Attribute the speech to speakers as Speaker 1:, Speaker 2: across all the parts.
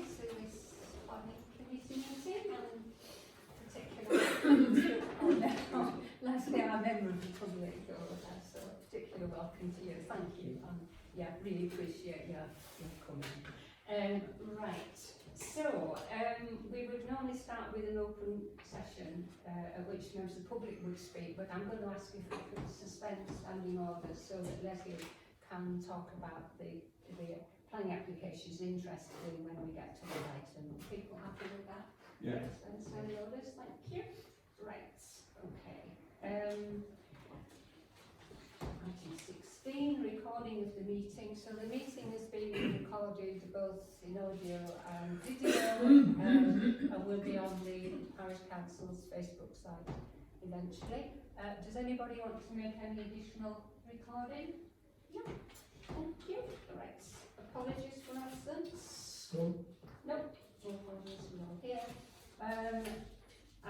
Speaker 1: to this planning committee meeting, and particularly Leslie, our member of the public, so particularly welcome to you. Thank you. Yeah, really appreciate your coming. Right, so we would normally start with an open session at which members of the public would speak, but I'm going to ask if we could suspend standing orders so that Leslie can talk about the planning applications interested in when we get to the item. People happy with that?
Speaker 2: Yeah.
Speaker 1: Suspend standing orders, thank you. Right, okay. Item 16, recording of the meeting. So the meeting has been recorded both in audio and video and will be on the Parish Council's Facebook site eventually. Does anybody want to make any additional recording? Yeah, thank you. Right, apologies for absence. No, no apologies, we're all here.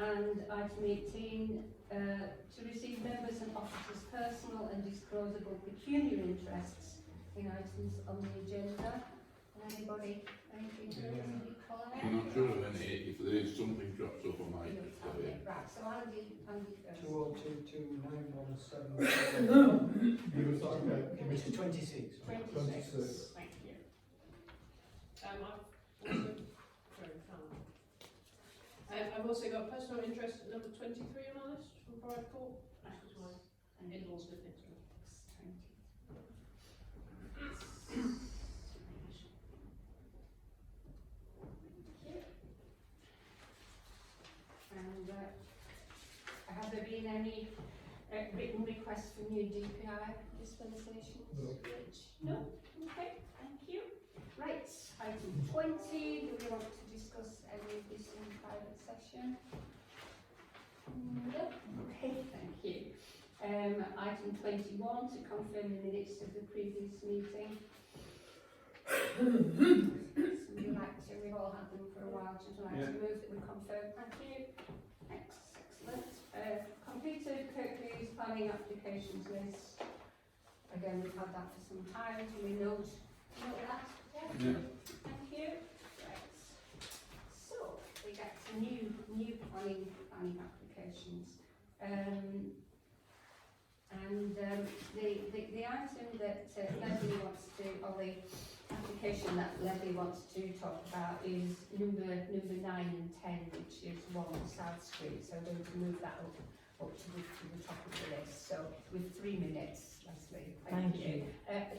Speaker 1: And item 18, to receive members and officers' personal and disclosable pecuniary interests in items on the agenda. Anybody, anything to call out?
Speaker 3: I'm not sure of any, if there is something drops up on my
Speaker 1: Right, so Andy first.
Speaker 4: 2022917.
Speaker 2: You were talking about
Speaker 4: Mr. 26.
Speaker 1: 26. Thank you.
Speaker 5: I've also got personal interest at number 23 on our list from private court. That's my in-laws live next door.
Speaker 1: And have there been any written requests for new DPI dispensations? No? Okay, thank you. Right, item 20, do we want to discuss any of this in private session? No? Okay, thank you. Item 21, to confirm the minutes of the previous meeting. Somebody like to, we've all had them for a while, just like to move that we confirm. Thank you. Excellent. Completed Kirklees planning applications list. Again, we've had that for some time. Do we note that?
Speaker 3: Yeah.
Speaker 1: Thank you. Right. So we get to new planning applications. The item that Leslie wants to, or the application that Leslie wants to talk about is number 9 and 10, which is 1 South Street. So I'm going to move that up to the top of the list. So with 3 minutes, Leslie. Thank you.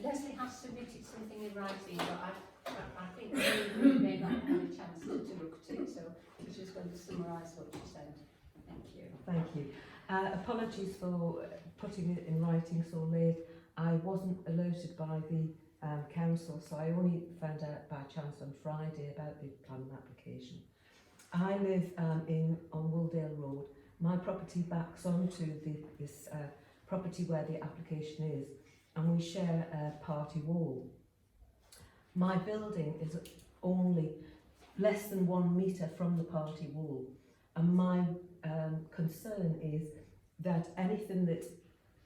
Speaker 1: Leslie has submitted something in writing, but I think we may not have had a chance to look at it. So she's just going to summarise what she said. Thank you.
Speaker 6: Thank you. Apologies for putting it in writing so late. I wasn't alerted by the council, so I only found out by chance on Friday about the planning application. I live on Wooldale Road. My property backs onto this property where the application is, and we share a party wall. My building is only less than 1 metre from the party wall, and my concern is that anything that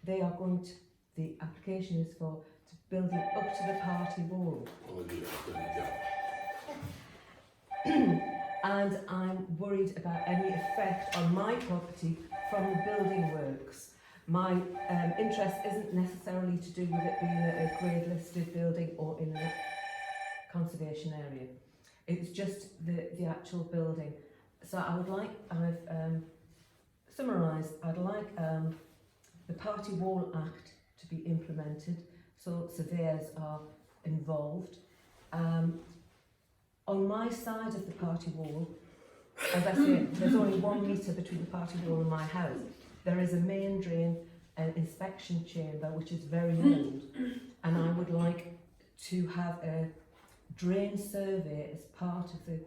Speaker 6: they are going to, the application is for, to build it up to the party wall.
Speaker 3: Apologies, I've done the job.
Speaker 6: And I'm worried about any effect on my property from the building works. My interest isn't necessarily to do with it being a grade listed building or in a conservation area. It's just the actual building. So I would like, I've summarised, I'd like the Party Wall Act to be implemented so surveyors are involved. On my side of the party wall, as I say, there's only 1 metre between the party wall and my house. There is a main drain inspection chamber which is very old, and I would like to have a drain survey as part of the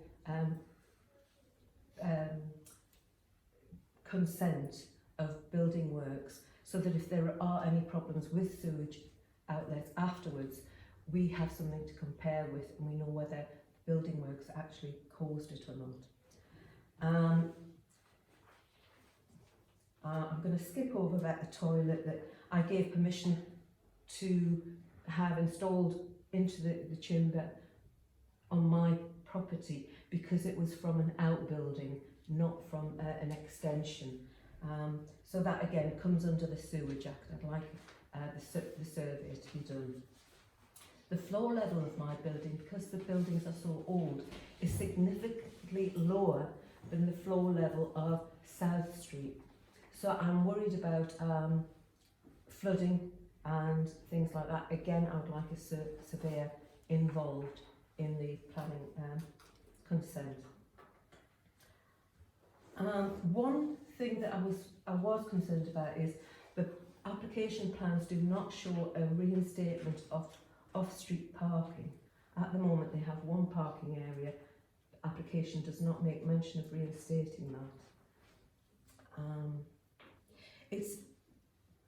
Speaker 6: consent of building works, so that if there are any problems with sewage outlets afterwards, we have something to compare with and we know whether building works actually caused it or not. I'm going to skip over about the toilet that I gave permission to have installed into the chamber on my property because it was from an outbuilding, not from an extension. So that again comes under the Sewage Act. I'd like the survey to be done. The floor level of my building, because the buildings are so old, is significantly lower than the floor level of South Street. So I'm worried about flooding and things like that. Again, I would like a surveyor involved in the planning consent. One thing that I was concerned about is the application plans do not show a reinstatement of off-street parking. At the moment they have one parking area. The application does not make mention of reinstating that.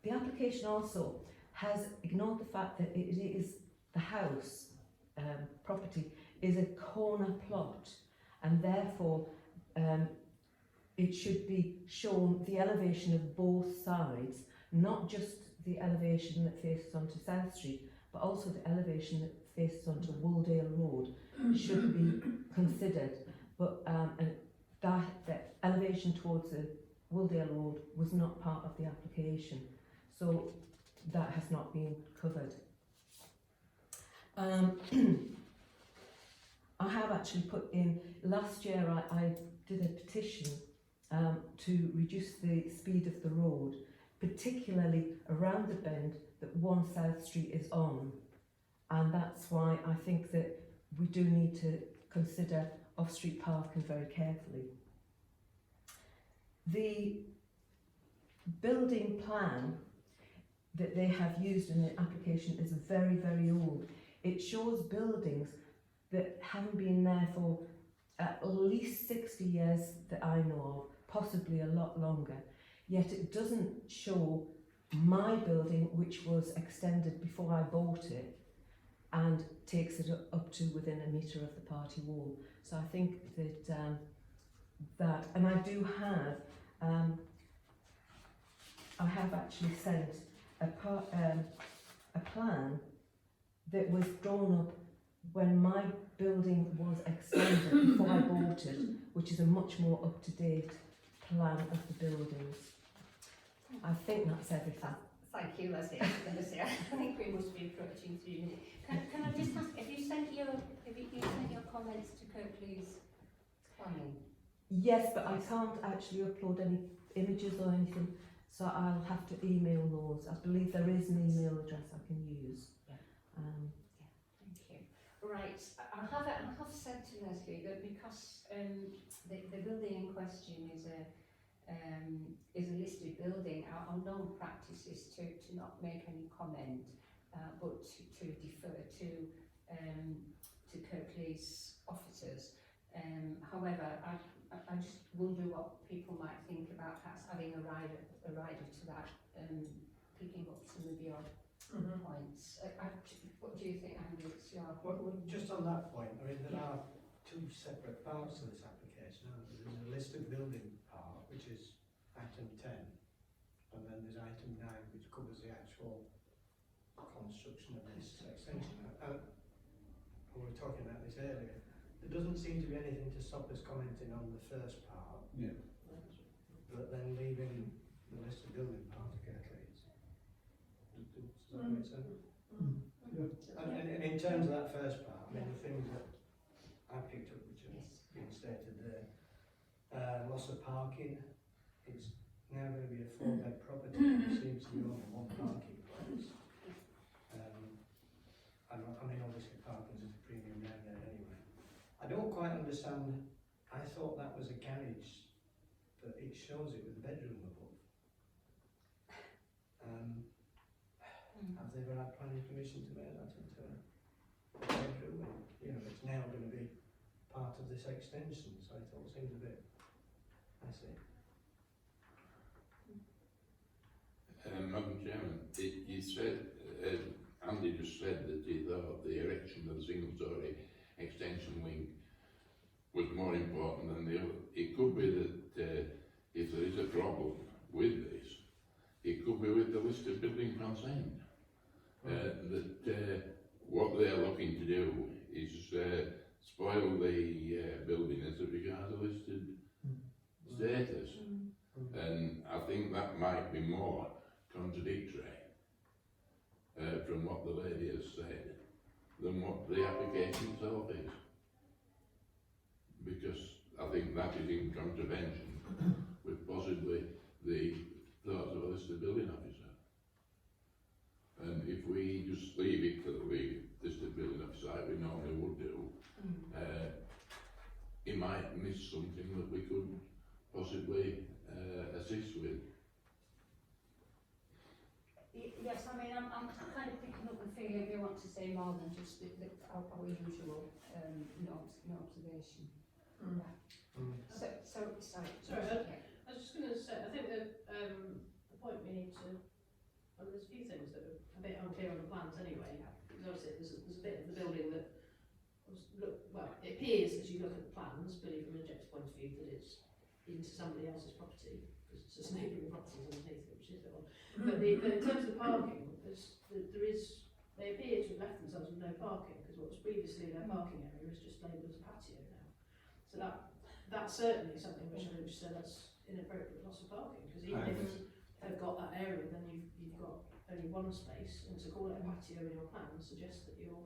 Speaker 6: The application also has ignored the fact that it is the house property is a corner plot, and therefore it should be shown the elevation of both sides, not just the elevation that faces onto South Street, but also the elevation that faces onto Wooldale Road should be considered. But and the elevation towards the Wooldale Road was not part of the application, so that has not been covered. I have actually put in, last year I did a petition to reduce the speed of the road, particularly around the bend that One South Street is on, and that's why I think that we do need to consider off-street parking very carefully. The building plan that they have used in the application is very, very old. It shows buildings that haven't been there for at least 60 years that I know of, possibly a lot longer. Yet it doesn't show my building, which was extended before I bought it, and takes it up to within a metre of the party wall. So I think that, and I do have, I have actually sent a plan that was drawn up when my building was extended before I bought it, which is a much more up-to-date plan of the buildings. I think that's everything.
Speaker 1: Thank you, Leslie. I think we must be approaching 3 minutes. Can I just ask, have you sent your comments to Kirklees planning?
Speaker 6: Yes, but I can't actually upload any images or anything, so I'll have to email those. I believe there is an email address I can use.
Speaker 1: Yeah. Thank you. Right, I have said to Leslie that because the building in question is a listed building, our known practice is to not make any comment, but to defer to Kirklees officers. However, I just wonder what people might think about perhaps adding a rider to that, picking up some of your points. What do you think, Andrew? It's your...
Speaker 4: Well, just on that point, I mean, there are two separate parts to this application, aren't there? There's a listed building part, which is item 10, and then there's item 9, which covers the actual construction of this extension. We were talking about this earlier. There doesn't seem to be anything to stop us commenting on the first part,
Speaker 3: Yeah.
Speaker 4: but then leaving the listed building part to Kirklees. Does that make sense? And in terms of that first part, I mean, the things that I picked up, which have been stated there, loss of parking. It's now going to be a 4-bed property. There seems to be only one parking place. I mean, obviously parking is a premium down there anyway. I don't quite understand. I thought that was a garage, but it shows it with a bedroom above. Have they ever had planning permission to make that into a bedroom? And, you know, it's now going to be part of this extension, so I thought it seemed a bit messy.
Speaker 3: Madam Chairman, you said, Andy just said that he thought the erection of the single-storey extension wing was more important than the other. It could be that if there is a problem with this, it could be with the listed building consent. That what they're looking to do is spoil spoil the building as it regards a listed status. And I think that might be more contradictory from what the lady has said than what the application itself is. Because I think that is in contravention with possibly the thoughts of a listed building officer. And if we just leave it to the listed building officer like we normally would do, he might miss something that we could possibly assist with.
Speaker 1: Yes, I mean, I'm kind of picking up the feeling you want to say more than just our usual observation. Yeah. So sorry.
Speaker 5: Sorry, I was just going to say, I think that the point we need to, well, there's a few things that are a bit unclear on the plans anyway, because obviously there's a bit of the building that it appears as you look at the plans, but from an objective point of view, that it's into somebody else's property, because it's just neighbouring properties underneath it, which is a bit odd. But in terms of parking, they appear to have left themselves with no parking, because what was previously their parking area is just labelled as a patio now. So that's certainly something which I think said that's inappropriate loss of parking, because even if they've got that area, then you've got only one space, and to call it a patio in your plan suggests that you're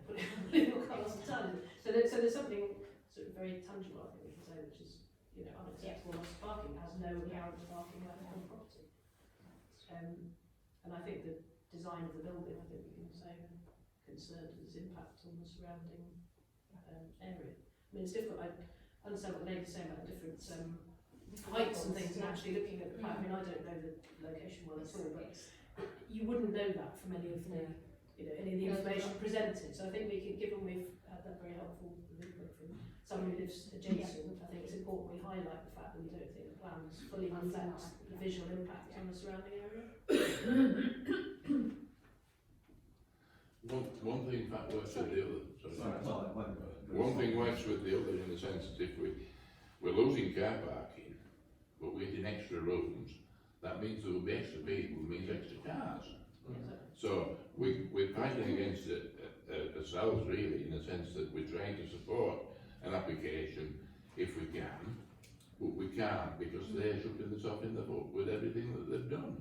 Speaker 5: putting illegal cars and tons. So there's something sort of very tangible, I think we can say, which is unacceptable loss of parking, has no apparent parking left on the property. And I think the design of the building, I think we can say, concerned with its impact on the surrounding area. I mean, it's difficult. I understand what the lady's saying about the different heights and things, and actually looking at the plan. I mean, I don't know the location well at all, but you wouldn't know that from any of the, any of the information presented. So I think we can, given we've had that very helpful input from someone who lives adjacent, I think it's important we highlight the fact that we don't think the plans fully reflect the visual impact on the surrounding area.
Speaker 3: One thing that works with the other. One thing works with the other in the sense that if we're losing car parking, but we're getting extra rooms, that means there will be extra people, means extra cars. So we're fighting against ourselves really, in the sense that we're trying to support an application if we can, but we can't because they're shooting themselves in the foot with everything that they've done.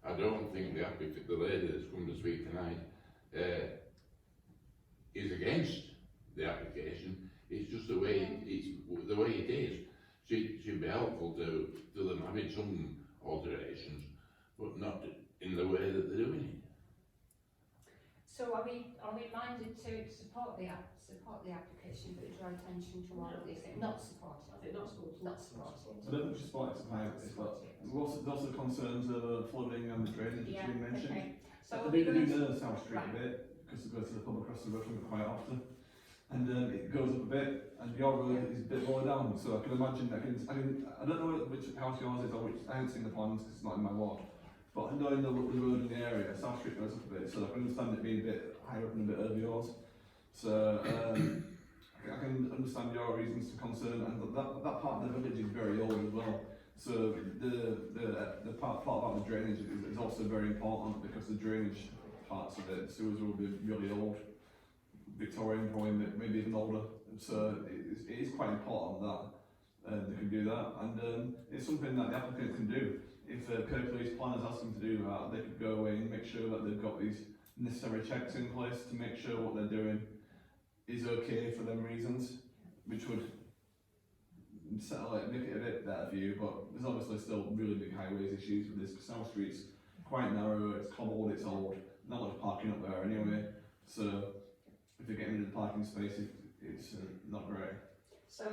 Speaker 3: I don't think the applicant, the lady that's come to speak tonight, is against the application. It's just the way it is. She'd be helpful to them having some alterations, but not in the way that they're doing it.
Speaker 1: So are we minded to support the application, but draw attention to what they say? Not support it.
Speaker 5: I think not support.
Speaker 1: Not support it.
Speaker 2: I don't just support it, but there's also concerns of flooding and drainage that you mentioned.
Speaker 1: Okay. So
Speaker 2: I do know South Street a bit, because I go to the pub across the road from it quite often. And it goes up a bit, and your road is a bit lower down, so I can imagine, I don't know which house yours is, or which, I haven't seen the plans because it's not in my ward, but knowing the road in the area, South Street goes up a bit, so I can understand it being a bit higher up and a bit over yours. So I can understand your reasons to concern, and that part of the village is very old as well. So the part about the drainage is also very important, because the drainage parts of it, the sewers will be really old. Victorian, probably maybe even older, so it is quite important that they can do that, and it's something that the applicant can do. If the Kirklees planners ask them to do that, they could go away and make sure that they've got these necessary checks in place to make sure what they're doing is okay for them reasons, which would settle it, make it a bit better for you. But there's obviously still really big highways issues with this, because South Street's quite narrow, it's cobbled, it's old, not much parking up there anyway, so if you're getting rid of the parking space, it's not great.
Speaker 1: So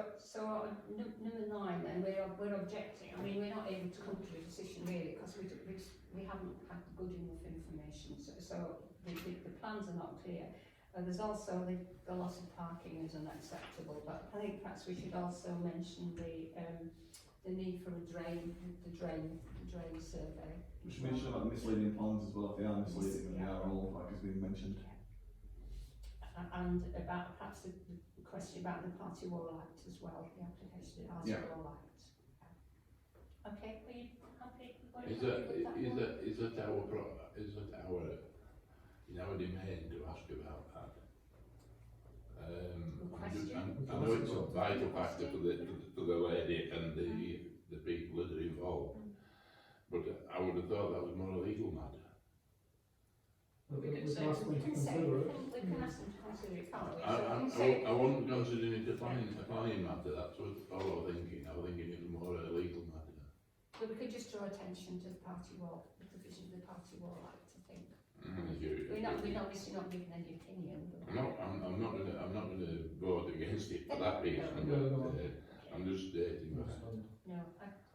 Speaker 1: number 9 then, we're objecting. I mean, we're not able to come to a decision really, because we haven't had good enough information. So the plans are not clear. There's also the loss of parking is unacceptable, but I think perhaps we should also mention the need for the drain survey.
Speaker 2: We should mention about misleading plans as well, if they are misleading, and they are all, like has been mentioned.
Speaker 1: And about perhaps the question about the Party Wall Act as well, the application of the Party Wall Act. Okay, are you happy?
Speaker 3: Is that our in our domain to ask about that.
Speaker 1: Good
Speaker 3: I'm just,
Speaker 1: question.
Speaker 3: I know it's a vital factor for the lady and the people that are involved, but I would have thought that was more a legal matter.
Speaker 7: But
Speaker 5: We
Speaker 7: we
Speaker 5: could
Speaker 7: can
Speaker 5: say-
Speaker 7: ask them to consider it.
Speaker 1: We can ask them to consider it, can't we?
Speaker 3: I,
Speaker 1: So we
Speaker 3: I,
Speaker 1: can
Speaker 3: I,
Speaker 1: say,
Speaker 3: wou- I wouldn't consider it a planning matter, that's what all I was thinking. I was thinking it was more a legal matter.
Speaker 1: but we could just draw attention to the party wall, the provision of the Party Wall Act, I think. We're obviously not giving any opinion. But
Speaker 3: I'm not gonna vote against it for that reason,
Speaker 7: No,
Speaker 3: but
Speaker 7: no.
Speaker 3: I'm just stating that.
Speaker 1: No, no, that's,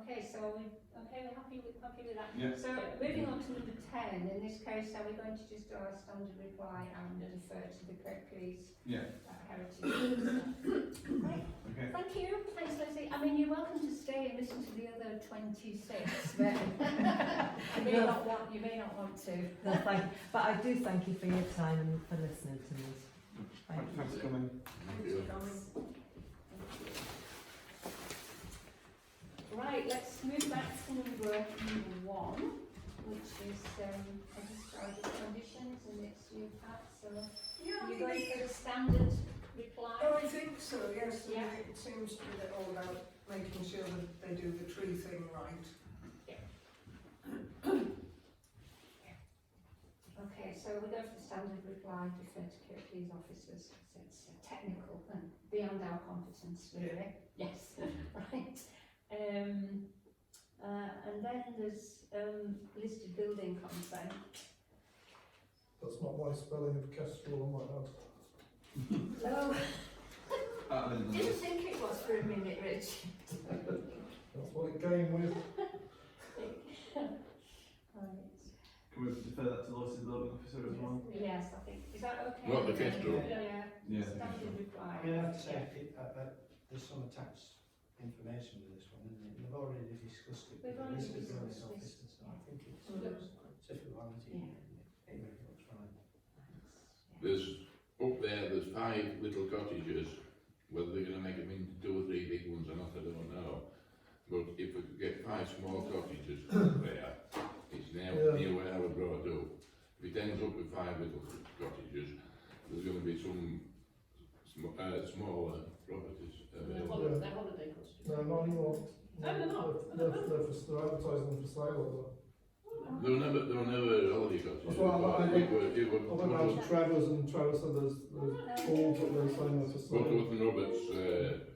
Speaker 1: okay, so are we, okay, we're happy with that?
Speaker 2: Yeah.
Speaker 1: So moving on to number 10, in this case, are we going to just draw a standard reply and refer to the Kirklees
Speaker 2: Yeah.
Speaker 1: heritage? Great,
Speaker 2: Okay.
Speaker 1: thank you, thanks Leslie. I mean, you're welcome to stay and listen to the other 26, but you may not want to.
Speaker 6: No, thank you. But I do thank you for your time and for listening to us. Thank you.
Speaker 2: Thanks for coming.
Speaker 3: Thank you.
Speaker 1: Right, let's move back to number 1, which is discharge of conditions, and it's you, Pat, so
Speaker 8: Yeah,
Speaker 1: you're going for the standard reply?
Speaker 8: Oh, I think so, yes. I mean,
Speaker 1: Yeah.
Speaker 8: it seems to be all about making sure that they do the tree thing right.
Speaker 1: Okay, so we go for the standard reply, refer to Kirklees officers, so it's technical and beyond our competence, really. Yes, right. And then there's listed building consent.
Speaker 7: That's not my spelling of Kestrel, I might add.
Speaker 1: Oh,
Speaker 2: Then
Speaker 1: didn't think it was for a minute, Rich.
Speaker 7: That's what it came with.
Speaker 1: Right.
Speaker 2: can we defer that to the listed building officer as well?
Speaker 1: Yes, I think, is that okay?
Speaker 3: What, the Kestrel?
Speaker 1: Yeah,
Speaker 2: Yeah.
Speaker 1: standard reply.
Speaker 4: I mean, I have to say, there's some attached information with this one, isn't it? We've already discussed it
Speaker 1: We've
Speaker 4: with the
Speaker 1: already
Speaker 4: listed building
Speaker 1: discussed this.
Speaker 4: officers, so I think it's
Speaker 1: Mm.
Speaker 4: a formality.
Speaker 1: Yeah.
Speaker 4: Anyway, looks fine.
Speaker 3: There's, up there's 5 little cottages, whether they're gonna make them into 2 or 3 big ones or not, I don't know. But if we could get 5 small cottages up there, it's near where I was brought up. If it ends up with 5 little cottages, there's gonna be some smaller properties available.
Speaker 5: They're holiday cottages.
Speaker 7: No, not anymore.
Speaker 5: No, they're not.
Speaker 7: They're advertising them for sale, though.
Speaker 3: There were never holiday cottages.
Speaker 7: That's what I
Speaker 3: It was-
Speaker 7: I went round to Trevor's and Trevor said there's all but they're saying they're for sale.
Speaker 3: Butterworth and Roberts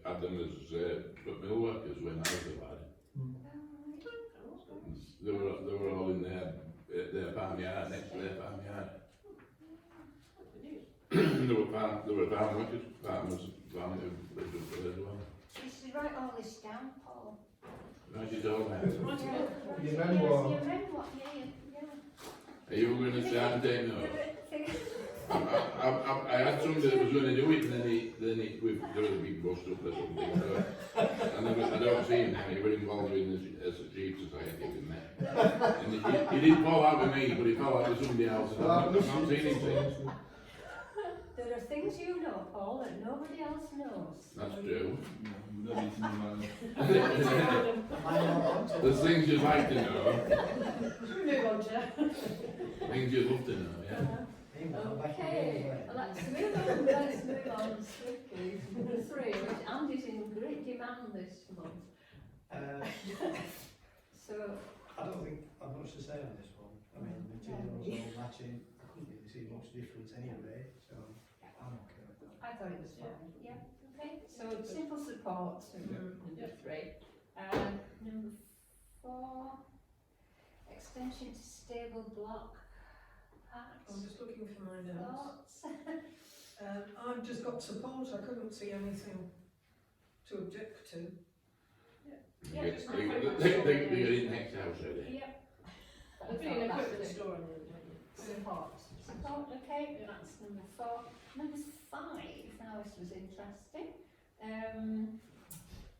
Speaker 3: had them as mill workers when I was a lad. They were all in their farmyard, next to their farmyard. There were farm workers, farmers lived up there as well.
Speaker 1: You should write all this down, Paul.
Speaker 3: Write it all down.
Speaker 7: Your
Speaker 1: Yes,
Speaker 7: memoir.
Speaker 1: your memoir, yeah.
Speaker 3: Are you going to start and take notes?
Speaker 1: Yeah.
Speaker 3: I had somebody that was going to do it, and then there was a big bust up or something. So, I don't see him now. He was involved in the Jeep Society with me. And he didn't fall out with me, but he fell out with somebody else. And I've not seen him since.
Speaker 1: There are things you know, Paul, that nobody else knows.
Speaker 3: That's true.
Speaker 2: No, we don't need to know.
Speaker 3: There's things you'd like to know,
Speaker 5: Should we move on, Chair?
Speaker 3: things you'd love to know, yeah.
Speaker 1: Okay, let's move on swiftly to number 3, which Andy's in great demand this month. So,
Speaker 4: I don't think I've much to say on this one. I mean, the materials all matching. I couldn't really see much difference anyway, so I'm okay with that.
Speaker 1: I thought it was fine, yeah, okay. So simple support to number 3. Number 4, extension to stable block.
Speaker 8: I'm just looking for my notes.
Speaker 1: Thoughts?
Speaker 8: I've just got support, I couldn't see anything to object to.
Speaker 5: Yeah,
Speaker 3: They
Speaker 5: just
Speaker 3: get it next house, ready.
Speaker 1: Yep.
Speaker 5: There'll be an equipment store in there.
Speaker 1: Support. Support, okay, that's number 4. Number 5, now this was interesting.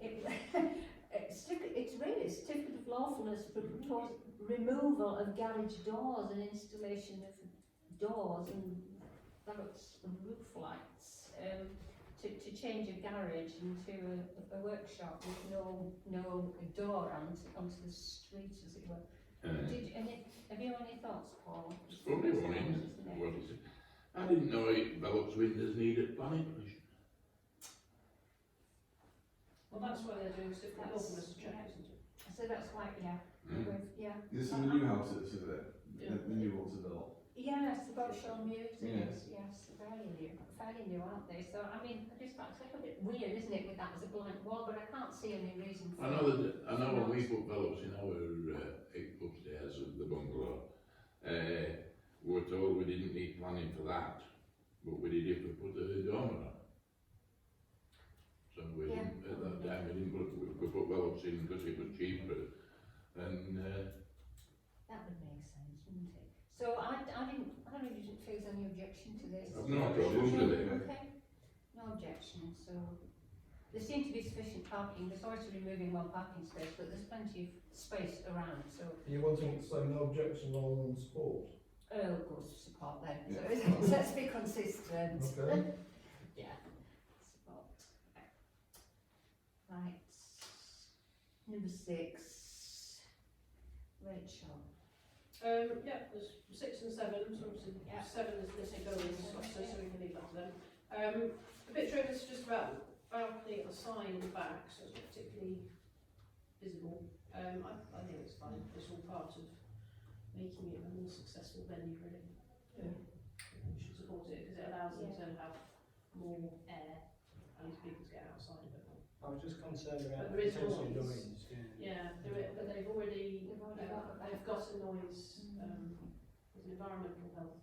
Speaker 1: It's really a certificate of lawfulness for proposed removal of garage doors and installation of doors and lavats and roof lights to change a garage into a workshop with no door onto the street, as it were. Have you any thoughts, Paul?
Speaker 3: It's funny one, isn't it? What is it? I didn't know it Bellocs windows needed planning permission.
Speaker 5: Well, that's why they're doing stuff like Northern West check, isn't it?
Speaker 1: So that's why, yeah, yeah.
Speaker 2: This is the new houses, isn't it?
Speaker 5: Yeah.
Speaker 2: The new ones are built.
Speaker 1: Yes, the Boshall Muse,
Speaker 2: Yes.
Speaker 1: yes, fairly new, aren't they? So, I mean, I just thought it's a little bit weird, isn't it, with that as a blank wall, but I can't see any reason for
Speaker 3: I know when we put Bellocs in our upstairs of the bungalow, we were told we didn't need planning for that, but we did if we put a dormer on. So we
Speaker 1: Yeah.
Speaker 3: didn't, at that time we didn't we put Bellocs in because it was cheaper, and
Speaker 1: That would make sense, wouldn't it? So I really didn't feel there's any objection to this.
Speaker 3: I've no problem with it.
Speaker 1: Okay, no objection, so there seems to be sufficient parking, there's already removing one parking space, but there's plenty of space around, so,
Speaker 7: Are you wanting to say no objection rather than support?
Speaker 1: go support then,
Speaker 2: Yeah.
Speaker 1: so let's be consistent.
Speaker 7: Okay.
Speaker 1: Yeah, support. Right, number 6, Rachel.
Speaker 5: Yeah, there's 6 and 7, so obviously
Speaker 1: Yeah.
Speaker 5: 7 is listed buildings, so we can leave that to them. The picture is just about balcony at the side and the back, so it's not particularly visible. I think it's fine, it's all part of making it a more successful venue really.
Speaker 8: Yeah.
Speaker 5: We should support it because it allows them to have more air, at least people to get outside a bit more.
Speaker 4: I was just concerned about
Speaker 5: But there is
Speaker 4: potential
Speaker 5: noise.
Speaker 4: noise,
Speaker 5: Yeah, but they've already
Speaker 1: They've already got a
Speaker 5: they've got a noise,
Speaker 1: Mm.
Speaker 5: there's an environmental health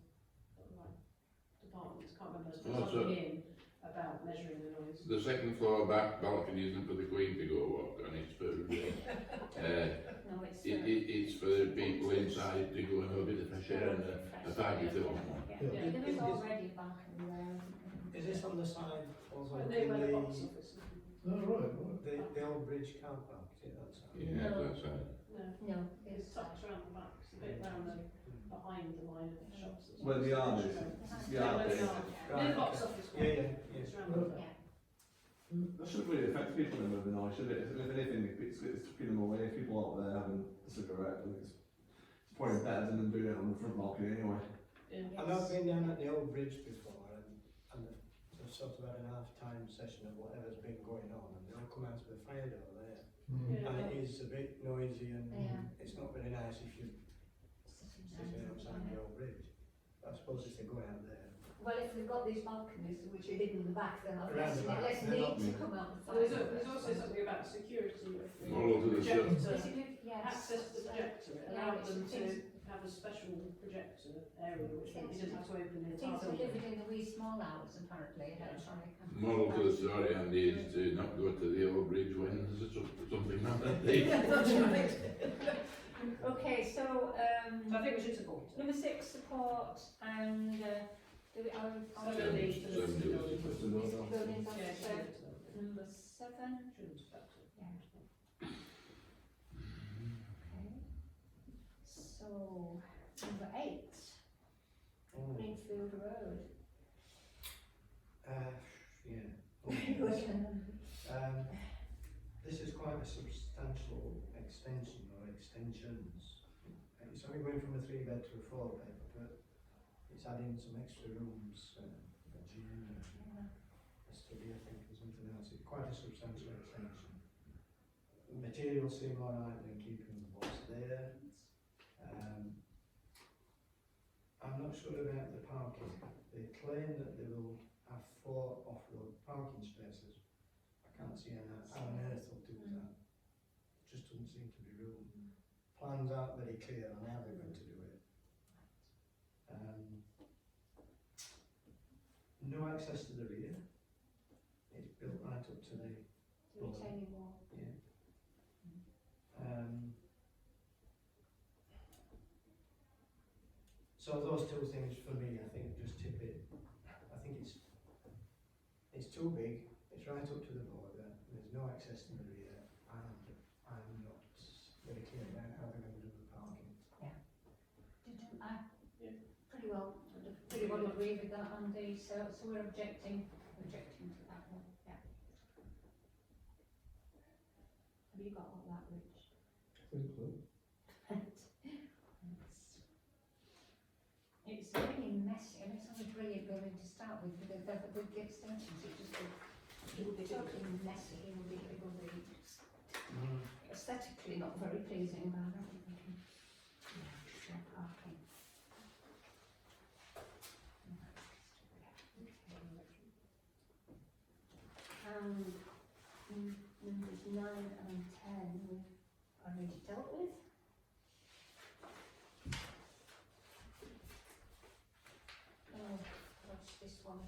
Speaker 5: departments, can't remember, there's
Speaker 3: Oh,
Speaker 5: something in about measuring the noise.
Speaker 3: the second floor back balcony isn't for the Queen to go walk on, it's for
Speaker 1: No, it's,
Speaker 3: it's for the people inside to go and have a bit of fresh air and a tidy film.
Speaker 1: yeah,
Speaker 4: Yeah.
Speaker 1: there is already a balcony there.
Speaker 4: Is this on the side also
Speaker 5: Well,
Speaker 4: in
Speaker 5: they were the box
Speaker 4: the,
Speaker 5: office.
Speaker 7: Oh, right.
Speaker 4: the old bridge car park, is it that side?
Speaker 3: Yeah,
Speaker 1: No.
Speaker 3: that's right.
Speaker 5: No,
Speaker 1: No,
Speaker 5: it's
Speaker 1: it's,
Speaker 5: tucked around the back, it's a bit round the, behind the line of shops.
Speaker 2: Where the yard is.
Speaker 5: Yeah, where the
Speaker 2: Yeah.
Speaker 5: yard.
Speaker 4: Right,
Speaker 5: Near the box
Speaker 4: okay.
Speaker 5: office.
Speaker 4: Yeah, yeah,
Speaker 5: It's
Speaker 4: yeah.
Speaker 5: round the back.
Speaker 1: yeah.
Speaker 2: That shouldn't really affect people in the noise, should it? If anything, it's keeping them away. If people out there having a cigarette, I think it's probably better than them doing it on the front balcony anyway.
Speaker 5: Yeah.
Speaker 4: And I've been down at the old bridge before and they've sort of had an half-time session of whatever's been going on and they all come out to the fire door there.
Speaker 5: Yeah.
Speaker 4: And it is a bit noisy and
Speaker 1: Yeah.
Speaker 4: it's not very nice if you're sitting outside the old bridge. I suppose if they go out there.
Speaker 1: Well, if we've got these balconies which are hidden in the back, then I've
Speaker 4: Around the back,
Speaker 1: less
Speaker 4: they're
Speaker 1: need
Speaker 4: not-
Speaker 1: to come out the
Speaker 5: Well,
Speaker 1: fire.
Speaker 5: there's also something about security of the
Speaker 3: Moral to the
Speaker 5: projector.
Speaker 1: Yes.
Speaker 5: Access to the projector, it
Speaker 1: Yeah,
Speaker 5: allowed
Speaker 1: which
Speaker 5: them to
Speaker 1: things-
Speaker 5: have a special projector area which meant you
Speaker 1: Things-
Speaker 5: didn't have to open the entire
Speaker 1: Things
Speaker 5: building.
Speaker 1: delivered in the wee small hours, apparently, electronic.
Speaker 3: Moral to the story, Andy, is to not go to the old bridge when there's something on that day.
Speaker 8: That's right.
Speaker 1: Okay, so,
Speaker 5: So I think we should support it.
Speaker 1: number 6, support, and, do we, are
Speaker 5: So
Speaker 3: Seven.
Speaker 5: the listed
Speaker 3: Seven.
Speaker 5: buildings.
Speaker 2: Listed buildings.
Speaker 1: buildings on
Speaker 5: Yeah,
Speaker 1: the
Speaker 5: should it.
Speaker 1: number 7?
Speaker 5: Shouldn't affect it.
Speaker 1: Yeah. Okay. So, number 8, Greenfield Road.
Speaker 4: Yeah. This is quite a substantial extension or extensions. It's only going from a 3-bed to a 4-bed, but it's adding some extra rooms, a gym, a study, I think, and something else. It's quite a substantial extension. The materials seem alright, they're keeping what's there. I'm not sure about the parking. They claim that they will have 4 off-road parking spaces. I can't see how on earth they'll do that. Just doesn't seem to be room. Plans aren't very clear on how they're going to do it. No access to the rear. It's built right up to the,
Speaker 1: Retaining wall.
Speaker 4: yeah. So those 2 things for me, I think, just tip it. I think it's too big. It's right up to the border. There's no access to the rear, and I'm not very clear about how they're going to do the parking.
Speaker 1: Pretty well agree with that, Andy, so we're objecting to that one, yeah. Have you got all that, Rich?
Speaker 7: I think so.
Speaker 1: really messy. I mean, it's not a brilliant building to start with the extensions. It would be totally messy. It would be aesthetically not very pleasing, but I don't think we can. Yeah, shared parking. And numbers 9 and 10 we've already dealt with. Oh, what's this one?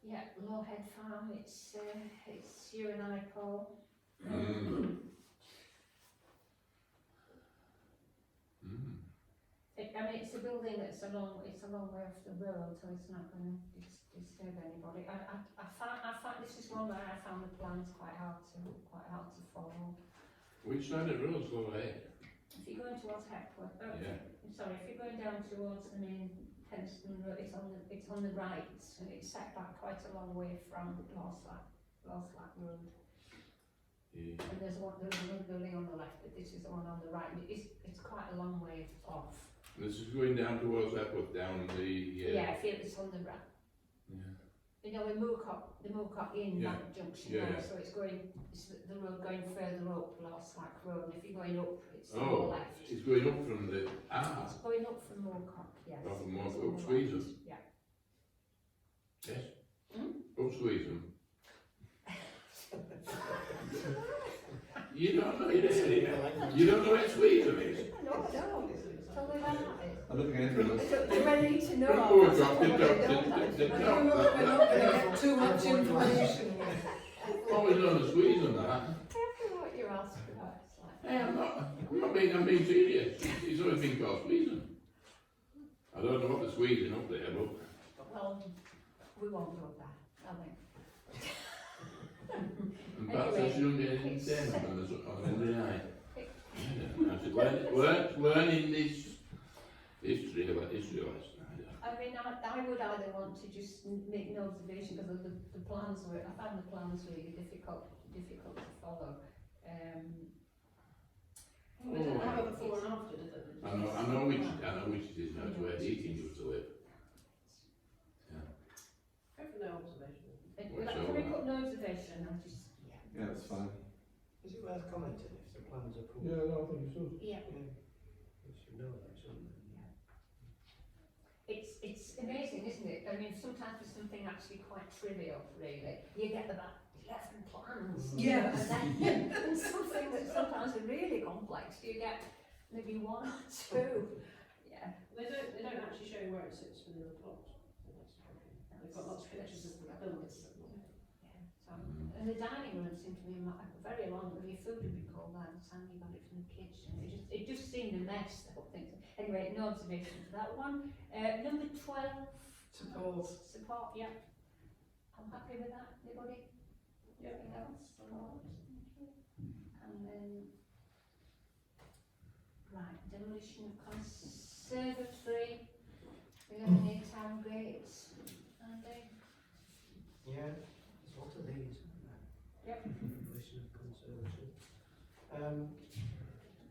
Speaker 1: Yeah, Lawhead Farm, it's you and I, Paul.
Speaker 3: Mm.
Speaker 1: I mean, it's a building that's a long way off the road, so it's not going to disturb anybody. I found this is one where I found the plans quite hard to follow.
Speaker 3: Which side of the road's Lawhead?
Speaker 1: If you're going towards Hepworth,
Speaker 3: Yeah.
Speaker 1: sorry, if you're going down towards the main Penston Road, it's on the right, and it's set back quite a long way from Lawslack Road.
Speaker 3: Yeah.
Speaker 1: And there's another building on the left, but this is the one on the right. And it's quite a long way off.
Speaker 3: This is going down towards Epworth, down the,
Speaker 1: Yeah, I feel it's on the right.
Speaker 3: yeah.
Speaker 1: You know, the Moorcock Inn,
Speaker 3: Yeah.
Speaker 1: that junction
Speaker 3: Yeah,
Speaker 1: there,
Speaker 3: yeah.
Speaker 1: so it's the road going further up Lawslack Road. And if you're going up, it's on the
Speaker 3: Oh,
Speaker 1: left.
Speaker 3: it's going up from the,
Speaker 1: It's going up from Moorcock, yes.
Speaker 3: Up from Moorcock,
Speaker 1: It's on
Speaker 3: up
Speaker 1: the
Speaker 3: Squeezem.
Speaker 1: left, Yeah.
Speaker 3: yes?
Speaker 1: Hmm?
Speaker 3: Up Squeezem. You don't know it is. You don't know where Squeezem is.
Speaker 1: No, I don't. Tell me about it.
Speaker 2: I don't think anything else.
Speaker 1: Do I need to know?
Speaker 3: From Moorcock,
Speaker 1: That's what I don't
Speaker 3: the
Speaker 1: actually.
Speaker 3: top,
Speaker 8: We're not going to get too much information.
Speaker 3: always known as Squeezem, that.
Speaker 1: Careful what you're asking about. It's like,
Speaker 3: Hey, I'm being serious. It's always been called Squeezem. I don't know what the squeezing up there, but
Speaker 1: well, we won't go there, I think.
Speaker 3: and perhaps I shouldn't be anything saying on Monday night. I should learning this history lesson.
Speaker 1: I mean, I would either want to just make no observation because of the plans were, I found the plans really difficult to follow.
Speaker 5: We didn't have a before and after, did it?
Speaker 3: I know which it is now. It's where Deakin used to live.
Speaker 5: Go for no observation.
Speaker 1: Can we put no observation? I'm just,
Speaker 2: Yeah, that's fine.
Speaker 4: Is it worth commenting if the plans are approved?
Speaker 7: Yeah, no, I think it should.
Speaker 1: yeah.
Speaker 4: We should know that, shouldn't we?
Speaker 1: It's amazing, isn't it? I mean, sometimes for something actually quite trivial, really, you get about 11 plans.
Speaker 8: Yeah.
Speaker 1: And then something that sometimes are really complex, you get maybe 1 or 2. Yeah.
Speaker 5: They don't actually show you where it sits within the plot. So that's the problem. They've got lots of pictures of the buildings.
Speaker 1: Yeah. So, and the dining room seemed to be very long. Your food would be cold by the time you got it from the kitchen. It just seemed a mess, the whole thing. Anyway, no observation for that one. Number 12. Support, yeah. I'm happy with that. Anybody?
Speaker 5: Yeah.
Speaker 1: Anything else? Support. And then, right, demolition of conservatory. 11A town gates. Andy?
Speaker 4: Yeah, there's a lot of these, isn't there?
Speaker 1: Yep.
Speaker 4: Demolition of conservatory.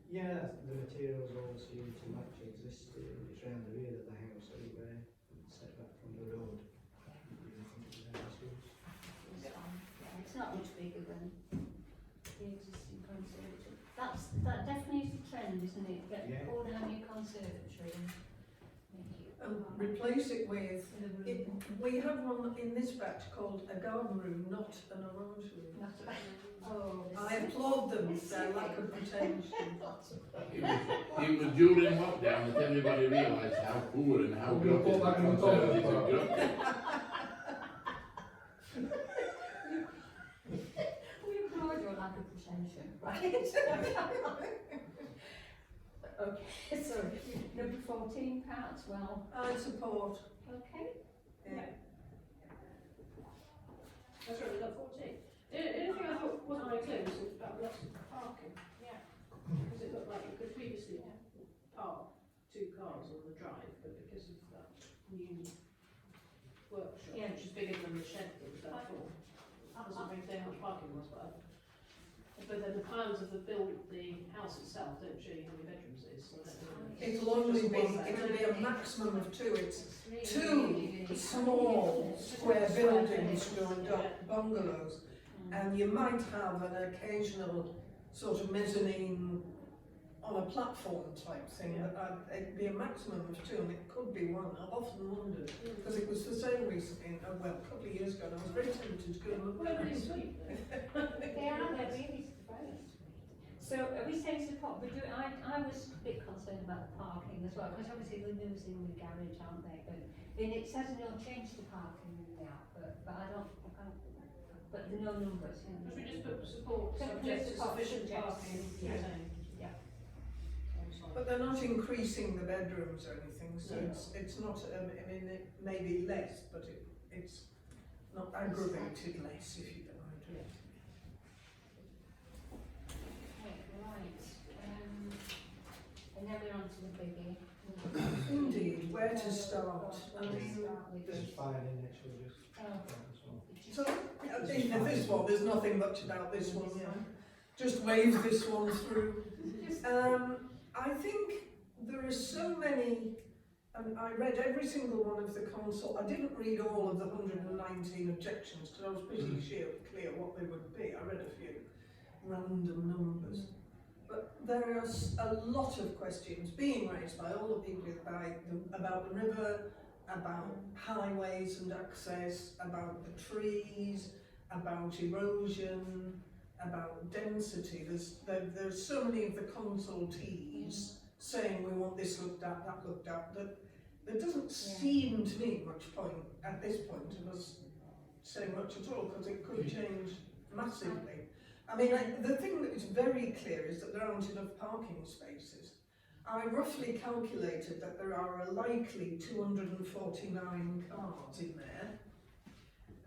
Speaker 4: Yeah, the materials all seem to match existing. It's round the rear of the house anyway, set back from the road.
Speaker 1: It's not much bigger than the existing conservatory. That definitely is the trend, isn't it?
Speaker 4: Yeah.
Speaker 1: Pull down your conservatory and make it.
Speaker 8: And replace it with, we have one in this batch called a garden room, not an orange room. I applaud them for their lack of pretension.
Speaker 3: It was during lockdown that everybody realised how poor and how
Speaker 7: We'll
Speaker 3: good
Speaker 7: put that in the
Speaker 3: Conservatives
Speaker 7: top.
Speaker 3: had got.
Speaker 1: We applaud your lack of pretension, right? Okay, so number 14, Pat, well,
Speaker 8: I support.
Speaker 1: okay.
Speaker 8: Yeah.
Speaker 5: That's right, we've got 14. The only thing I thought wasn't very clear was about lots of parking.
Speaker 1: Yeah.
Speaker 5: Because it looked like you could previously park 2 cars on the drive, but because of that new workshop, which is bigger than the shed that was there before, it wasn't very clear how much parking was, but
Speaker 1: The
Speaker 5: But then the plans of the house itself don't show you how many bedrooms it is, so I don't know.
Speaker 8: It'll only be, it'll be a maximum of 2. It's 2 small square buildings joined up, bungalows, and you might have an occasional sort of mezzanine on a platform type thing, but it'd be a maximum of 2, and it could be 1. I've often wondered, because it was the same recently, well, a couple of years ago, and I was very tempted to go and look
Speaker 5: Well,
Speaker 8: at
Speaker 5: it's
Speaker 8: it.
Speaker 5: sweet though.
Speaker 1: they're really surprised. So are we saying support? I was a bit concerned about the parking as well, because obviously we're losing the garage, aren't they? But it says no change to parking in the output, but I can't, but there are no numbers.
Speaker 5: Should we just put support
Speaker 1: Can we
Speaker 5: subject to
Speaker 1: support
Speaker 5: sufficient
Speaker 1: subject?
Speaker 5: parking?
Speaker 1: Yeah.
Speaker 5: Yeah.
Speaker 8: But they're not increasing the bedrooms or anything, so
Speaker 5: No.
Speaker 8: it's not, I mean, it may be less, but it's not aggravated less, if you don't mind.
Speaker 5: Yeah.
Speaker 1: Right. And then we're on to the biggie.
Speaker 8: Indeed, where to start? I mean,
Speaker 4: This is fine, isn't it? Shall we just
Speaker 1: Oh.
Speaker 4: focus on?
Speaker 8: so, in this one, there's nothing much about this one, yeah. Just wave this one through. I think there are so many, and I read every single one of the consult. I didn't read all of the 119 objections because I was pretty clear what they would be. I read a few random numbers. But there are a lot of questions being raised by all the people about the river, about highways and access, about the trees, about erosion, about density. There's so many of the consultees saying we want this looked at, that looked at, that there doesn't seem to me much point at this point of us saying much at all, because it could change massively. I mean, the thing that is very clear is that there aren't enough parking spaces. I roughly calculated that there are a likely 249 cars in there,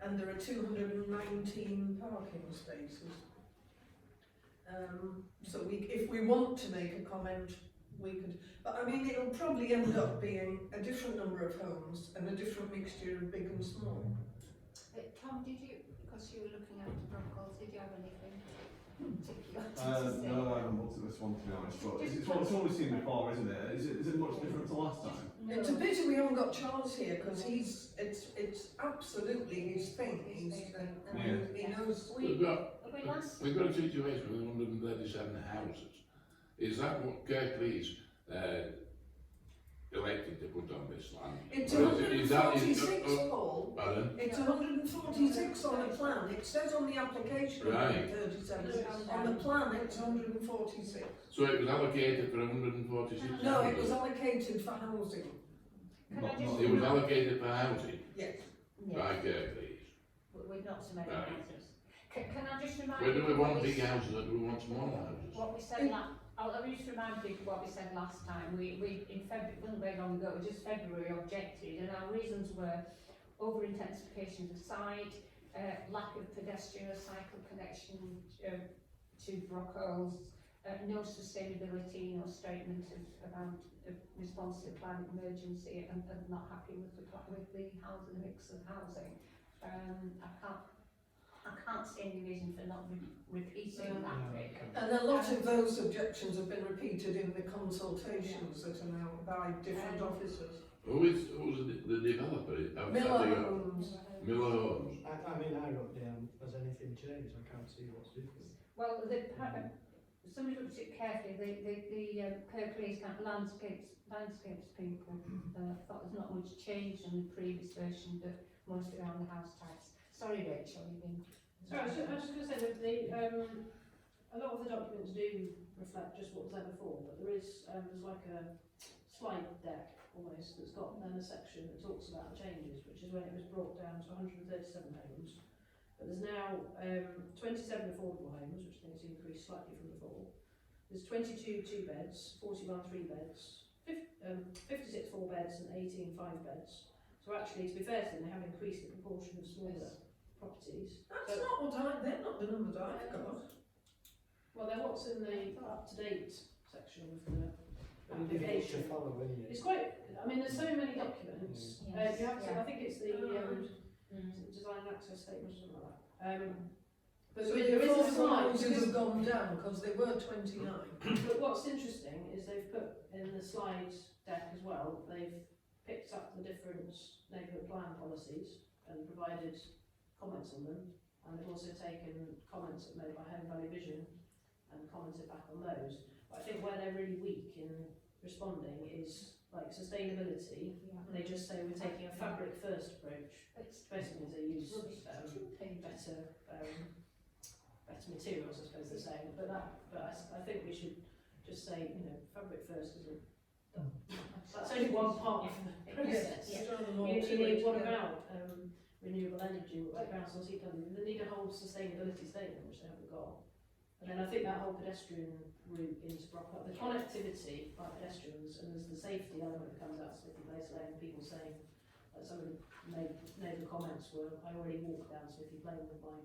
Speaker 8: and there are 219 parking spaces. So if we want to make a comment, we could, but I mean, it'll probably end up being a different number of homes and a different mixture of big and small.
Speaker 1: Tom, did you, because you were looking at the protocols, did you have anything particular to say?
Speaker 2: No, I haven't looked at this one, to be honest, but it's one we've seen before, isn't it? Is it much different to last time?
Speaker 1: No.
Speaker 8: It's a pity we haven't got Charles here, because it's absolutely his thing. He knows.
Speaker 3: We've got
Speaker 1: We last.
Speaker 3: a situation with 137 houses. Is that what Kirklees elected to put on this land?
Speaker 8: It's
Speaker 3: Or is that-
Speaker 8: 146, Paul.
Speaker 3: Pardon?
Speaker 8: It's 146 on the plan. It says on the application
Speaker 3: Right.
Speaker 8: 137. On the plan, it's 146.
Speaker 3: So it was allocated for 146
Speaker 8: No, it
Speaker 3: houses?
Speaker 8: was allocated for housing.
Speaker 1: Can I just
Speaker 3: It was allocated for housing
Speaker 8: Yes.
Speaker 3: by Kirklees.
Speaker 1: With not so many
Speaker 3: Right.
Speaker 1: houses. Can I just remind
Speaker 3: Whether
Speaker 1: you
Speaker 3: we want
Speaker 1: what
Speaker 3: big houses or do we want small houses?
Speaker 1: what we said I'll just remind people what we said last time. We in February, it wasn't very long ago, just February, objected, and our reasons were over-intensification of the site, lack of pedestrian or cycle connection to Brockholes, no sustainability, no statement of response to climate emergency, and not happy with the housing, mix of housing. I can't see any reason for not repeating that, really.
Speaker 8: And a lot of those objections have been repeated in the consultations that are now by different officers.
Speaker 3: Who's the developer?
Speaker 8: Miller Homes.
Speaker 3: Miller Homes.
Speaker 4: I mean, I wrote down, has anything changed? I can't see what's different.
Speaker 1: Well, somebody looked at it carefully. The Kirklees landscapes people thought there's not much change in the previous version, but mostly around the house types. Sorry, Rachel, you've been.
Speaker 5: Sorry, I was just going to say that a lot of the documents do reflect just what was there before, but there's like a slide deck almost that's got then a section that talks about the changes, which is when it was brought down to 137 homes. But there's now 27 affordable homes, which I think has increased slightly from before. There's 22 2 beds, 41 3 beds, 56 4 beds and 18 5 beds. So actually, to be fair to them, they have increased the proportion of smaller properties.
Speaker 8: That's not what they're not the numbers I've got.
Speaker 5: Well, they're what's in the up-to-date section of the
Speaker 4: And you get to
Speaker 5: application.
Speaker 4: follow, isn't it?
Speaker 5: It's quite, I mean, there's so many documents.
Speaker 1: Yes,
Speaker 5: You have to,
Speaker 1: yeah.
Speaker 5: I think it's the design and access statement or something like that.
Speaker 8: But
Speaker 5: So
Speaker 8: the
Speaker 5: there is a
Speaker 8: affordable
Speaker 5: slide,
Speaker 8: houses
Speaker 5: because-
Speaker 8: have gone down because they were 29.
Speaker 5: But what's interesting is they've put in the slide deck as well, they've picked up the different neighbourhood plan policies and provided comments on them, and they've also taken comments made by Home Valley Vision and commented back on those. But I think where they're really weak in responding is like sustainability. They just say we're taking a fabric first approach.
Speaker 1: It's
Speaker 5: Basically they use
Speaker 1: better.
Speaker 5: better materials, I suppose they're saying, but I think we should just say, you know, fabric first, because that's only one part of the process.
Speaker 8: Yes, it's rather more
Speaker 5: You
Speaker 8: to
Speaker 5: need,
Speaker 8: it,
Speaker 5: what
Speaker 8: yeah.
Speaker 5: about renewable energy, like council heat done, they need a whole sustainability statement, which they haven't got. And then I think that whole pedestrian route into Brockhart, the connectivity by pedestrians, and there's the safety element that comes out of Smithy Place Lane, people saying, like some of the neighbour comments were, I already walk down Smithy Lane with my,